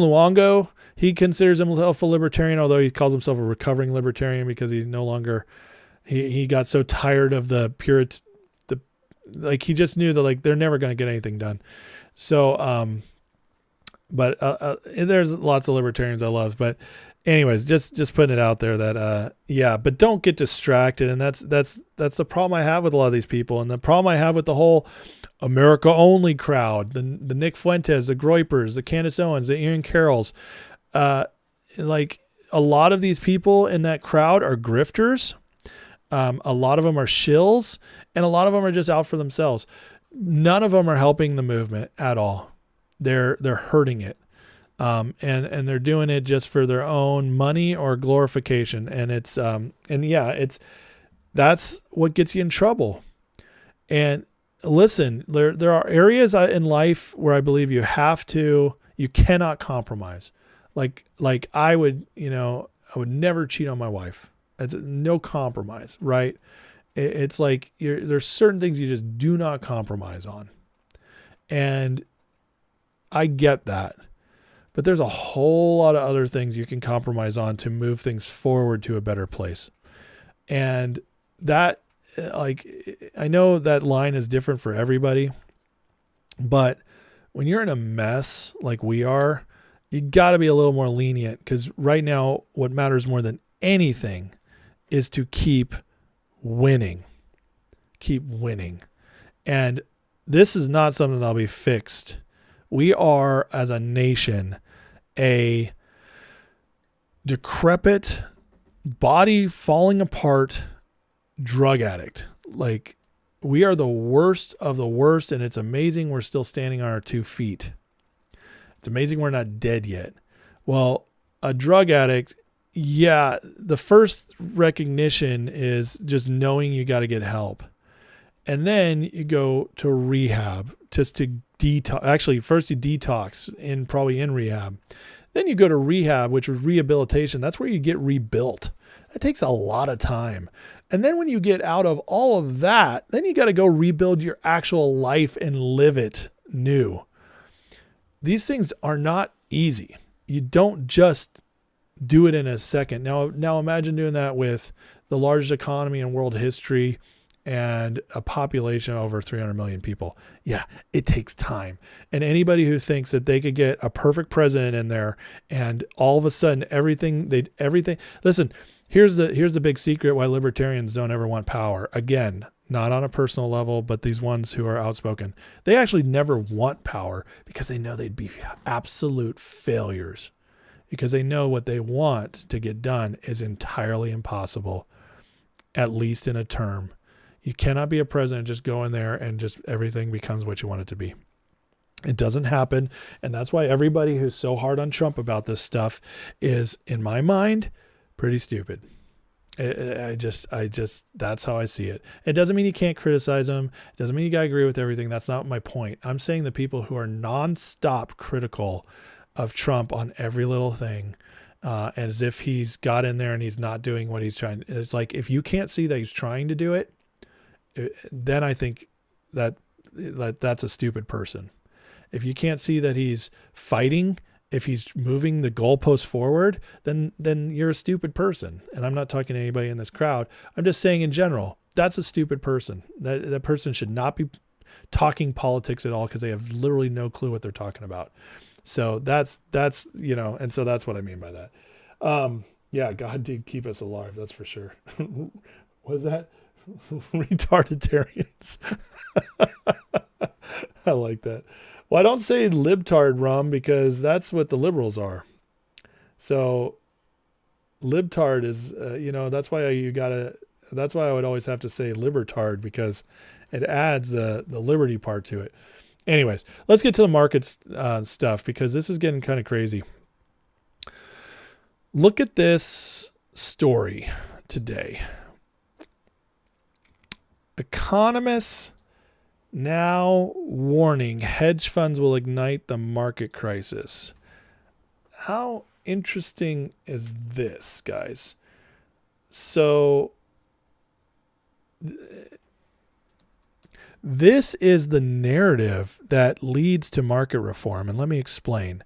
Luongo, he considers himself a libertarian, although he calls himself a recovering libertarian because he no longer, he got so tired of the he just knew that they're never going to get anything done. So, but there's lots of libertarians I love, but anyways, just putting it out there that, but don't get distracted. And that's the problem I have with a lot of these people. And the problem I have with the whole America only crowd, the Nick Fuentes, the Groypers, the Candace Owens, the Ian Carrolls, a lot of these people in that crowd are grifters. A lot of them are shills, and a lot of them are just out for themselves. None of them are helping the movement at all. They're hurting it. And they're doing it just for their own money or glorification. And that's what gets you in trouble. And listen, there are areas in life where I believe you cannot compromise. Like I would never cheat on my wife. It's no compromise, right? It's like there's certain things you just do not compromise on. And I get that. But there's a whole lot of other things you can compromise on to move things forward to a better place. And that, I know that line is different for everybody, but when you're in a mess like we are, you got to be a little more lenient, because right now what matters more than anything is to keep winning. Keep winning. And this is not something that'll be fixed. We are, as a nation, a decrepit, body falling apart drug addict. We are the worst of the worst, and it's amazing we're still standing on our 2 feet. It's amazing we're not dead yet. Well, a drug addict, the first recognition is just knowing you got to get help. And then you go to rehab just to detox. Actually, first you detox probably in rehab. Then you go to rehab, which is rehabilitation. That's where you get rebuilt. That takes a lot of time. And then when you get out of all of that, then you got to go rebuild your actual life and live it new. these things are not easy. You don't just do it in a second. Now imagine doing that with the largest economy in world history and a population of over 300 million people. Yeah, it takes time. And anybody who thinks that they could get a perfect president in there and all of a sudden everything, listen, here's the big secret why libertarians don't ever want power. Again, not on a personal level, but these ones who are outspoken, they actually never want power because they know they'd be absolute failures, because they know what they want to get done is entirely impossible, at least in a term. You cannot be a president, just go in there and just everything becomes what you want it to be. It doesn't happen. And that's why everybody who's so hard on Trump about this stuff is, in my mind, pretty stupid. I just, that's how I see it. It doesn't mean you can't criticize him. It doesn't mean you got to agree with everything. That's not my point. I'm saying the people who are nonstop critical of Trump on every little thing, as if he's got in there and he's not doing what he's trying. It's like, if you can't see that he's trying to do it, then I think that's a stupid person. If you can't see that he's fighting, if he's moving the goalpost forward, then you're a stupid person. And I'm not talking to anybody in this crowd. I'm just saying in general, that's a stupid person. That person should not be talking politics at all, because they have literally no clue what they're talking about. So that's and so that's what I mean by that. Yeah, God did keep us alive. That's for sure. What is that? Retarditarians. I like that. Well, I don't say libtard rum because that's what the liberals are. So libtard is, that's why I would always have to say libertard, because it adds the liberty part to it. Anyways, let's get to the markets stuff, because this is getting kind of crazy. Look at this story today. Economists now warning hedge funds will ignite the market crisis. How interesting is this, guys? So this is the narrative that leads to market reform. And let me explain.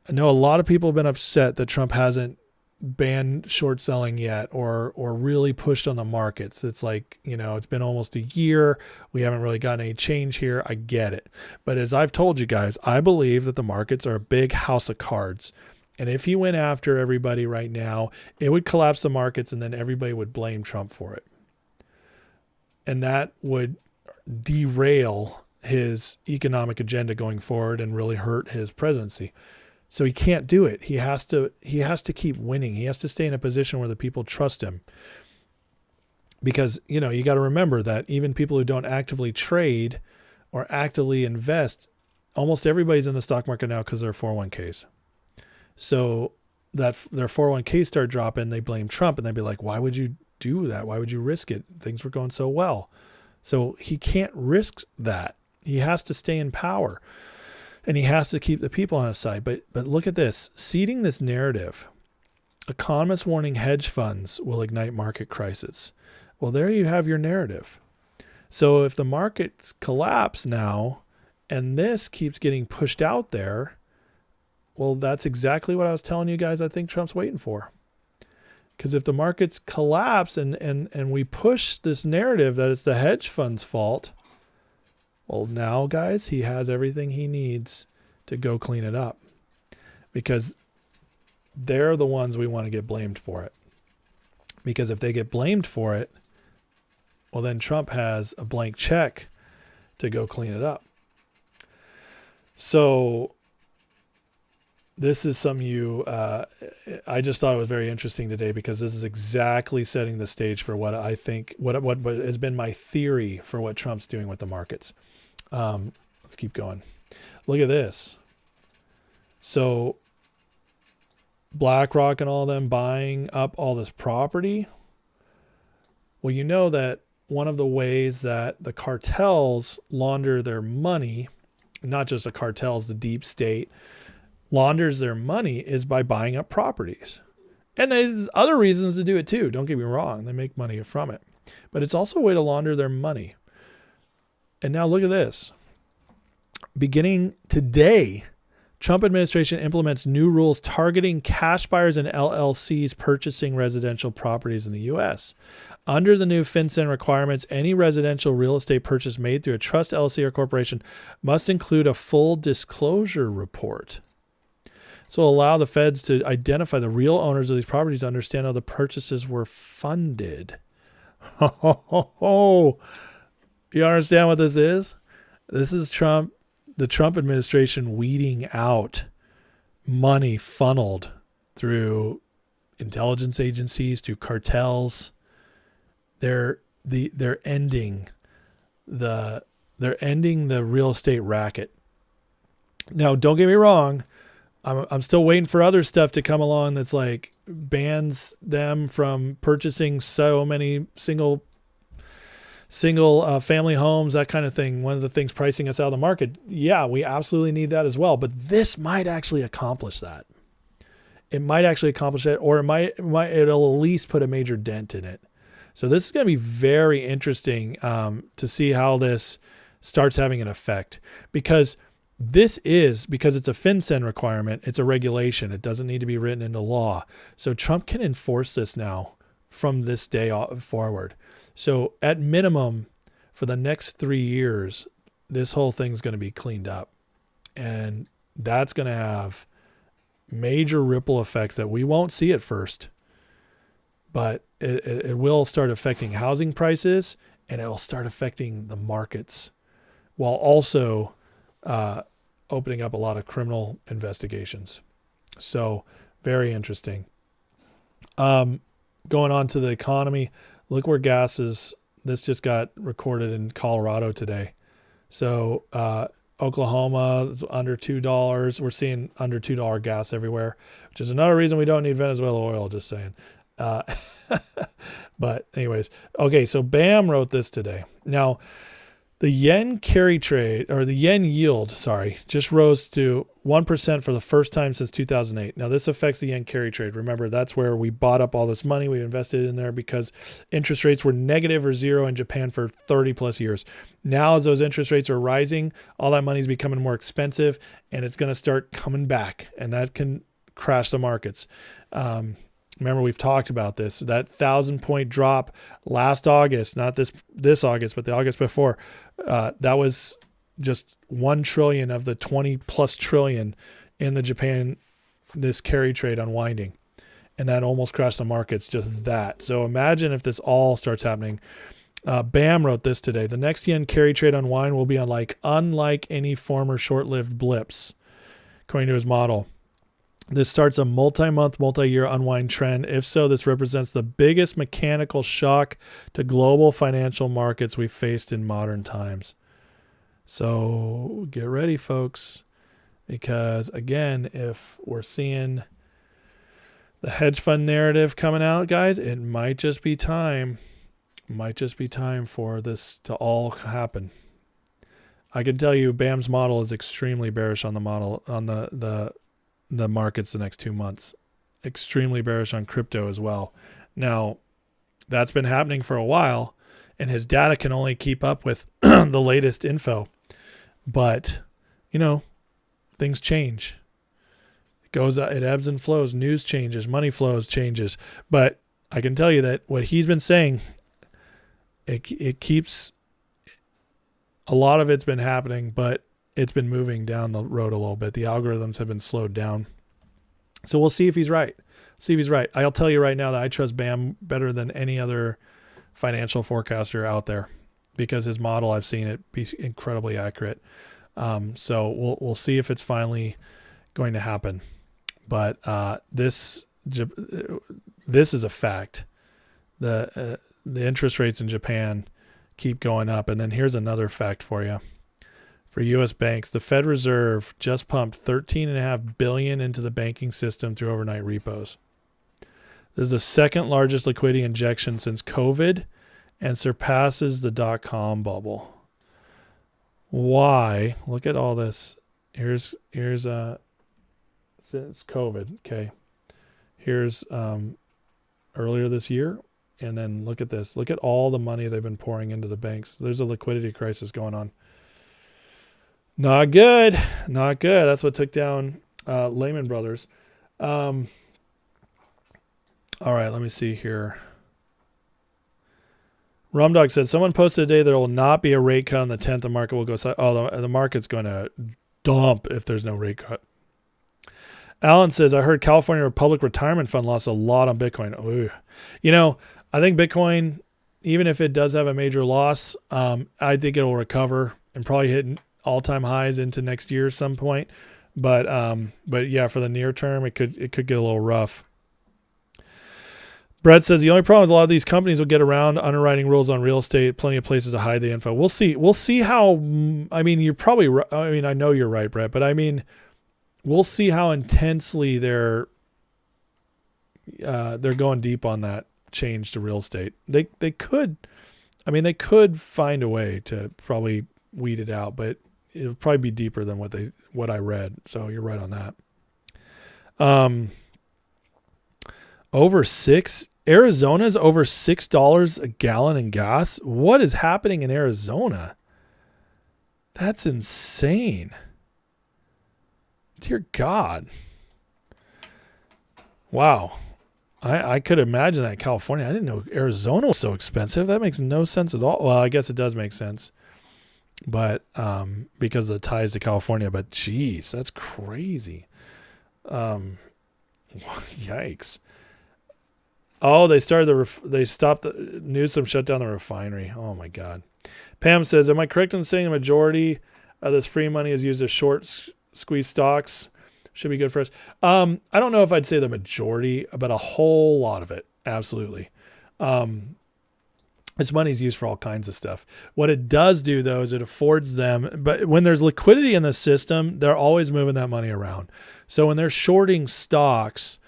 I know a lot of people have been upset that Trump hasn't banned short selling yet, or really pushed on the markets. It's like, it's been almost a year. We haven't really gotten any change here. I get it. But as I've told you guys, I believe that the markets are a big house of cards. And if he went after everybody right now, it would collapse the markets, and then everybody would blame Trump for it. And that would derail his economic agenda going forward and really hurt his presidency. So he can't do it. He has to keep winning. He has to stay in a position where the people trust him. Because, you got to remember that even people who don't actively trade or actively invest, almost everybody's in the stock market now because they're 401ks. So that their 401ks start dropping, they blame Trump, and they'd be like, why would you do that? Why would you risk it? Things were going so well. So he can't risk that. He has to stay in power. And he has to keep the people on his side. But look at this. Seeding this narrative. Economists warning hedge funds will ignite market crisis. Well, there you have your narrative. So if the markets collapse now, and this keeps getting pushed out there, well, that's exactly what I was telling you guys I think Trump's waiting for. Because if the markets collapse and we push this narrative that it's the hedge fund's fault, well, now, guys, he has everything he needs to go clean it up, because they're the ones we want to get blamed for it. Because if they get blamed for it, well, then Trump has a blank check to go clean it up. So this is something I just thought it was very interesting today, because this is exactly setting the stage for what I think, what has been my theory for what Trump's doing with the markets. Let's keep going. Look at this. So BlackRock and all them buying up all this property. Well, you know that one of the ways that the cartels launder their money, not just the cartels, the deep state launders their money, is by buying up properties. And there's other reasons to do it too. Don't get me wrong. They make money from it. But it's also a way to launder their money. And now look at this. Beginning today, Trump administration implements new rules targeting cash buyers and LLCs purchasing residential properties in the U.S. Under the new FinCEN requirements, any residential real estate purchase made through a trust, LLC, or corporation must include a full disclosure report. So allow the feds to identify the real owners of these properties to understand how the purchases were funded. You understand what this is? This is the Trump administration weeding out money funneled through intelligence agencies, to cartels. They're ending the real estate racket. Now, don't get me wrong. I'm still waiting for other stuff to come along that's like bans them from purchasing so many single family homes, that kind of thing. One of the things pricing us out of the market. Yeah, we absolutely need that as well. But this might actually accomplish that. It might actually accomplish it, or it'll at least put a major dent in it. So this is going to be very interesting to see how this starts having an effect, because because it's a FinCEN requirement, it's a regulation. It doesn't need to be written into law. So Trump can enforce this now from this day forward. So at minimum, for the next 3 years, this whole thing's going to be cleaned up. And that's going to have major ripple effects that we won't see at first. But it will start affecting housing prices, and it will start affecting the markets, while also opening up a lot of criminal investigations. So very interesting. Going on to the economy, look where gas is. This just got recorded in Colorado today. So Oklahoma is under $2. We're seeing under $2 gas everywhere, which is another reason we don't need Venezuela oil, just saying. But anyways, okay, so BAM wrote this today. Now, the yen carry trade, or the yen yield, just rose to 1% for the first time since 2008. Now, this affects the yen carry trade. Remember, that's where we bought up all this money. We invested in there because interest rates were negative or zero in Japan for 30 plus years. Now, as those interest rates are rising, all that money is becoming more expensive, and it's going to start coming back, and that can crash the markets. Remember, we've talked about this. That 1,000-point drop last August, not this August, but the August before, that was just 1 trillion of the 20 plus trillion in the Japan, this carry trade unwinding. And that almost crashed the markets, just that. So imagine if this all starts happening. BAM wrote this today. The next yen carry trade unwind will be unlike any former short-lived blips, according to his model. This starts a multi-month, multi-year unwind trend. If so, this represents the biggest mechanical shock to global financial markets we've faced in modern times. So get ready, folks, because again, if we're seeing the hedge fund narrative coming out, guys, it might just be time. For this to all happen. I can tell you, BAM's model is extremely bearish on the model on the markets the next 2 months. Extremely bearish on crypto as well. Now, that's been happening for a while, and his data can only keep up with the latest info. But, things change. It ebbs and flows. News changes. Money flows changes. But I can tell you that what he's been saying, it keeps, a lot of it's been happening, but it's been moving down the road a little bit. The algorithms have been slowed down. So we'll see if he's right. I'll tell you right now that I trust BAM better than any other financial forecaster out there, because his model, I've seen it be incredibly accurate. So we'll see if it's finally going to happen. But this is a fact. The interest rates in Japan keep going up. And then here's another fact for you. For U.S. banks, the Fed Reserve just pumped $13.5 billion into the banking system through overnight repos. This is the second largest liquidity injection since COVID and surpasses the dot-com bubble. Why? Look at all this. Here's since COVID. Okay. Here's earlier this year, and then look at this. Look at all the money they've been pouring into the banks. There's a liquidity crisis going on. Not good. Not good. That's what took down Lehman Brothers. All right, let me see here. Rumdog said, someone posted today there will not be a rate cut on the 10th. The market will go. The market's going to dump if there's no rate cut. Alan says, I heard California Public Retirement Fund lost a lot on Bitcoin. Ooh. You know, I think Bitcoin, even if it does have a major loss, I think it'll recover and probably hit all-time highs into next year at some point. But yeah, for the near term, it could get a little rough. Brett says the only problem is a lot of these companies will get around underwriting rules on real estate. Plenty of places to hide the info. We'll see. We'll see how. I mean, you're probably. I mean, I know you're right, Brett. But I mean, we'll see how intensely they're going deep on that change to real estate. They could. I mean, they could find a way to probably weed it out, but it'll probably be deeper than what I read. So you're right on that. Over six. Arizona's over $6 a gallon in gas. What is happening in Arizona? That's insane. Dear God. Wow. I could imagine that in California. I didn't know Arizona was so expensive. That makes no sense at all. Well, I guess it does make sense. But because of the ties to California. But geez, that's crazy. Yikes. Oh, they stopped Newsom shut down the refinery. Oh my God. Pam says, am I correct in saying the majority of this free money is used as short squeeze stocks? Should be good for us. I don't know if I'd say the majority, but a whole lot of it. Absolutely. This money is used for all kinds of stuff. What it does do though, is it affords them, but when there's liquidity in the system, they're always moving that money around. So when they're shorting stocks,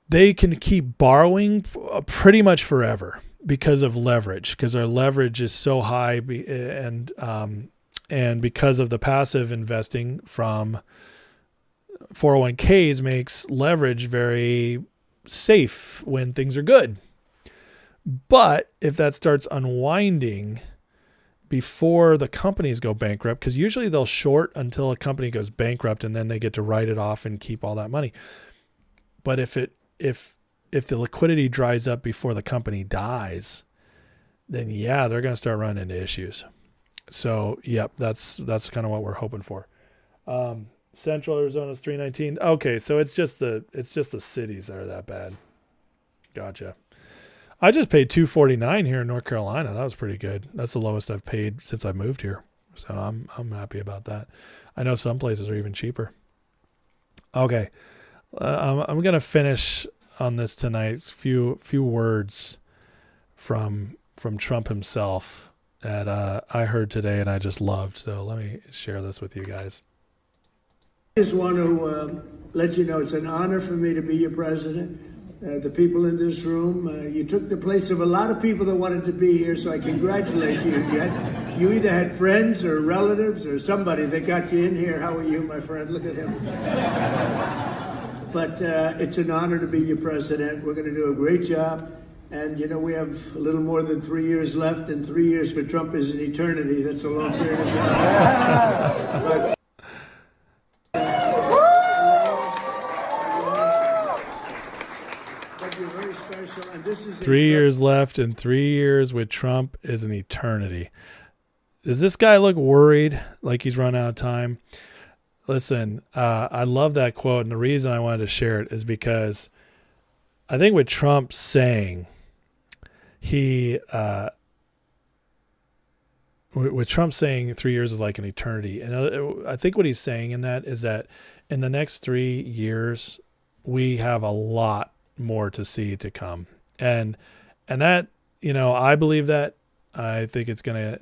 they can keep borrowing pretty much forever because of leverage, because their leverage is so high, and because of the passive investing from 401ks makes leverage very safe when things are good. But if that starts unwinding before the companies go bankrupt, because usually they'll short until a company goes bankrupt and then they get to write it off and keep all that money. But if the liquidity dries up before the company dies, then yeah, they're going to start running into issues. So, yep, that's kind of what we're hoping for. Central Arizona is 319. Okay, so it's just the cities that are that bad. Gotcha. I just paid $249 here in North Carolina. That was pretty good. That's the lowest I've paid since I moved here. So I'm happy about that. I know some places are even cheaper. Okay. I'm going to finish on this tonight. Few words from Trump himself that I heard today and I just loved. So let me share this with you guys. I just want to let you know it's an honor for me to be your president. The people in this room, you took the place of a lot of people that wanted to be here, so I congratulate you. You either had friends or relatives or somebody that got you in here. How are you, my friend? Look at him. But it's an honor to be your president. We're going to do a great job. And, you know, we have a little more than 3 years left, and 3 years for Trump is an eternity. That's a long period of time. But, you're very special. And this is 3 years left, and 3 years with Trump is an eternity. Does this guy look worried like he's run out of time? Listen, I love that quote, and the reason I wanted to share it is because I think with Trump saying with Trump saying 3 years is like an eternity, and I think what he's saying in that is that in the next 3 years we have a lot more to see to come, and that, you know, I believe that. I think it's gonna.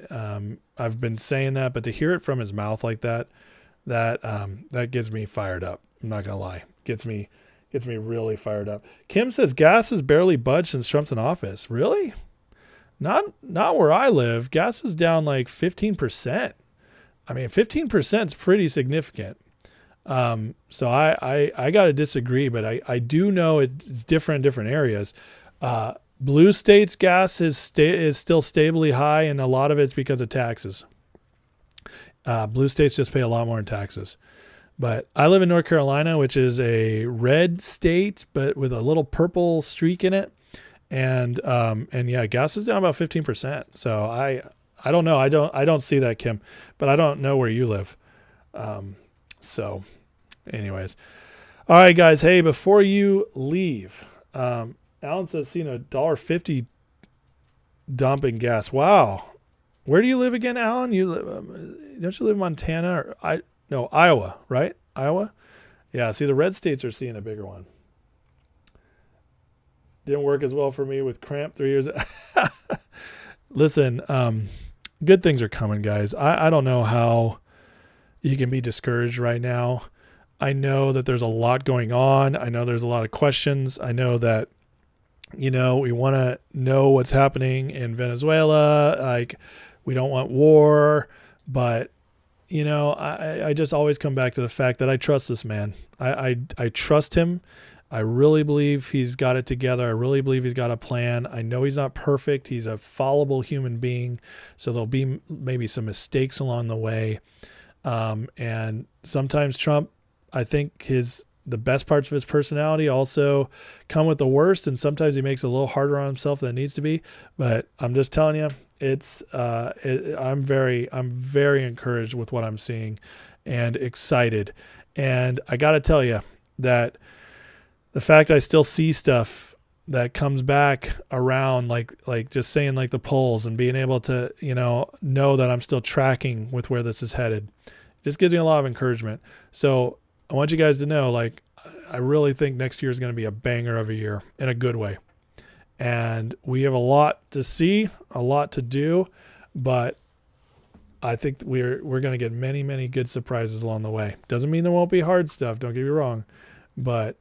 I've been saying that, but to hear it from his mouth like that gets me fired up. I'm not gonna lie, gets me really fired up. Kim says gas has barely budged since Trump's in office. Really? Not where I live. Gas is down like 15%. I mean, 15% is pretty significant. So I got to disagree, but I do know it's different in different areas. Blue states gas is still stably high, and a lot of it's because of taxes. Blue states just pay a lot more in taxes. But I live in North Carolina, which is a red state, but with a little purple streak in it. And yeah, gas is down about 15%. So I don't know. I don't see that, Kim, but I don't know where you live. So anyways, all right, guys. Hey, before you leave, Alan says, seen $1.50 dumping gas. Wow. Where do you live again, Alan? Don't you live in Montana or Iowa, right? Iowa? Yeah, see, the red states are seeing a bigger one. Didn't work as well for me with cramp 3 years. Listen, good things are coming, guys. I don't know how you can be discouraged right now. I know that there's a lot going on. I know there's a lot of questions. I know that, we want to know what's happening in Venezuela. Like, we don't want war, but I just always come back to the fact that I trust this man. I trust him. I really believe he's got it together. I really believe he's got a plan. I know he's not perfect. He's a fallible human being. So there'll be maybe some mistakes along the way. And sometimes Trump, I think the best parts of his personality also come with the worst. And sometimes he makes it a little harder on himself than it needs to be. But I'm just telling you, I'm very encouraged with what I'm seeing and excited. And I got to tell you that the fact I still see stuff that comes back around, like just saying like the polls and being able to, know that I'm still tracking with where this is headed, just gives me a lot of encouragement. So I want you guys to know, I really think next year is going to be a banger of a year in a good way. And we have a lot to see, a lot to do, but I think we're going to get many, many good surprises along the way. Doesn't mean there won't be hard stuff. Don't get me wrong, but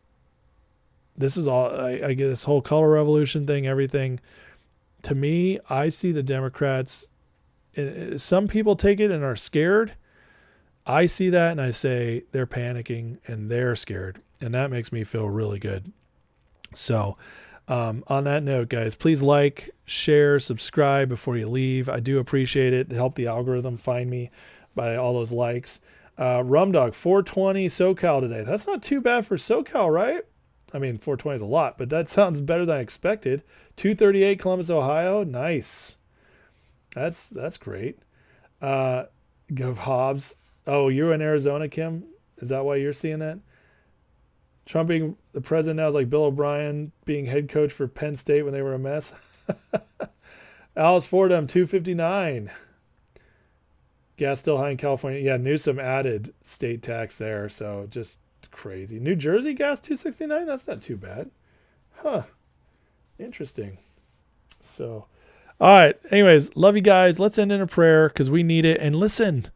this is all, I get this whole color revolution thing, everything. To me, I see the Democrats, some people take it and are scared. I see that and I say they're panicking and they're scared. And that makes me feel really good. So, on that note, guys, please like, share, subscribe before you leave. I do appreciate it. Help the algorithm find me by all those likes. Rumdog, 420 SoCal today. That's not too bad for SoCal, right? I mean, 420 is a lot, but that sounds better than I expected. 238 Columbus, Ohio. Nice. That's great. Gov Hobbs. Oh, you're in Arizona, Kim? Is that why you're seeing that? Trump being the president now is like Bill O'Brien being head coach for Penn State when they were a mess. Alice Fordham, 259. Gas still high in California. Yeah, Newsom added state tax there, so just crazy. New Jersey gas, 269. That's not too bad. Huh. Interesting. So, all right. Anyways, love you guys. Let's end in a prayer because we need it. And listen,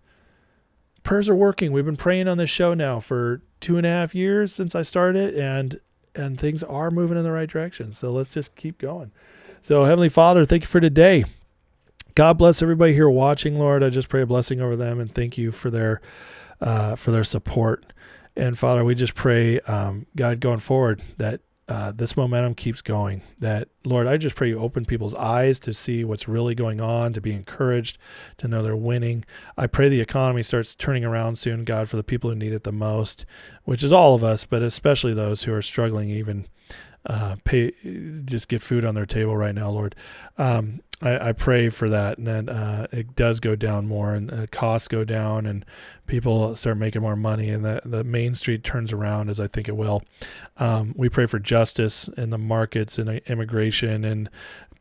prayers are working. We've been praying on this show now for 2.5 years since I started, and things are moving in the right direction. So let's just keep going. So Heavenly Father, thank you for today. God bless everybody here watching, Lord. I just pray a blessing over them and thank you for their support. And Father, we just pray, God, going forward, that this momentum keeps going. That, Lord, I just pray you open people's eyes to see what's really going on, to be encouraged, to know they're winning. I pray the economy starts turning around soon, God, for the people who need it the most, which is all of us, but especially those who are struggling even just get food on their table right now, Lord. I pray for that, and that it does go down more, and costs go down, and people start making more money, and the Main Street turns around as I think it will. We pray for justice in the markets and immigration and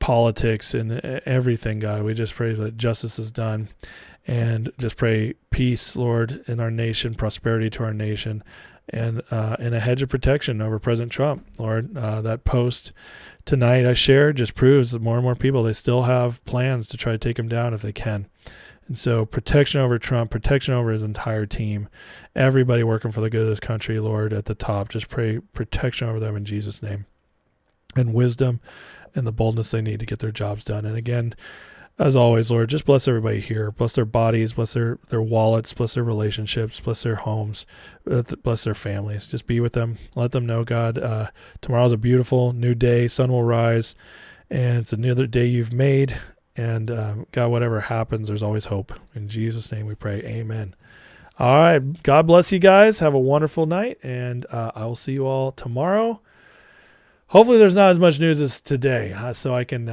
politics and everything, God. We just pray that justice is done, and just pray peace, Lord, in our nation, prosperity to our nation, and a hedge of protection over President Trump, Lord. That post tonight I shared just proves that more and more people, they still have plans to try to take him down if they can. And so protection over Trump, protection over his entire team, everybody working for the good of this country, Lord, at the top. Just pray protection over them in Jesus' name, and wisdom and the boldness they need to get their jobs done. And again, as always, Lord, just bless everybody here. Bless their bodies, bless their wallets, bless their relationships, bless their homes, bless their families. Just be with them. Let them know, God, tomorrow's a beautiful new day. Sun will rise, and it's another day you've made, And God, whatever happens, there's always hope. In Jesus' name we pray. Amen. All right. God bless you guys. Have a wonderful night. And I will see you all tomorrow. Hopefully there's not as much news as today, so I can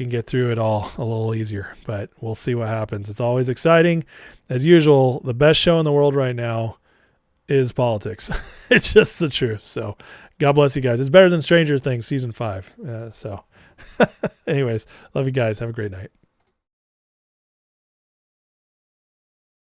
get through it all a little easier. But we'll see what happens. It's always exciting. As usual, the best show in the world right now is politics. It's just the truth. So God bless you guys. It's better than Stranger Things season 5. So anyways, love you guys. Have a great night.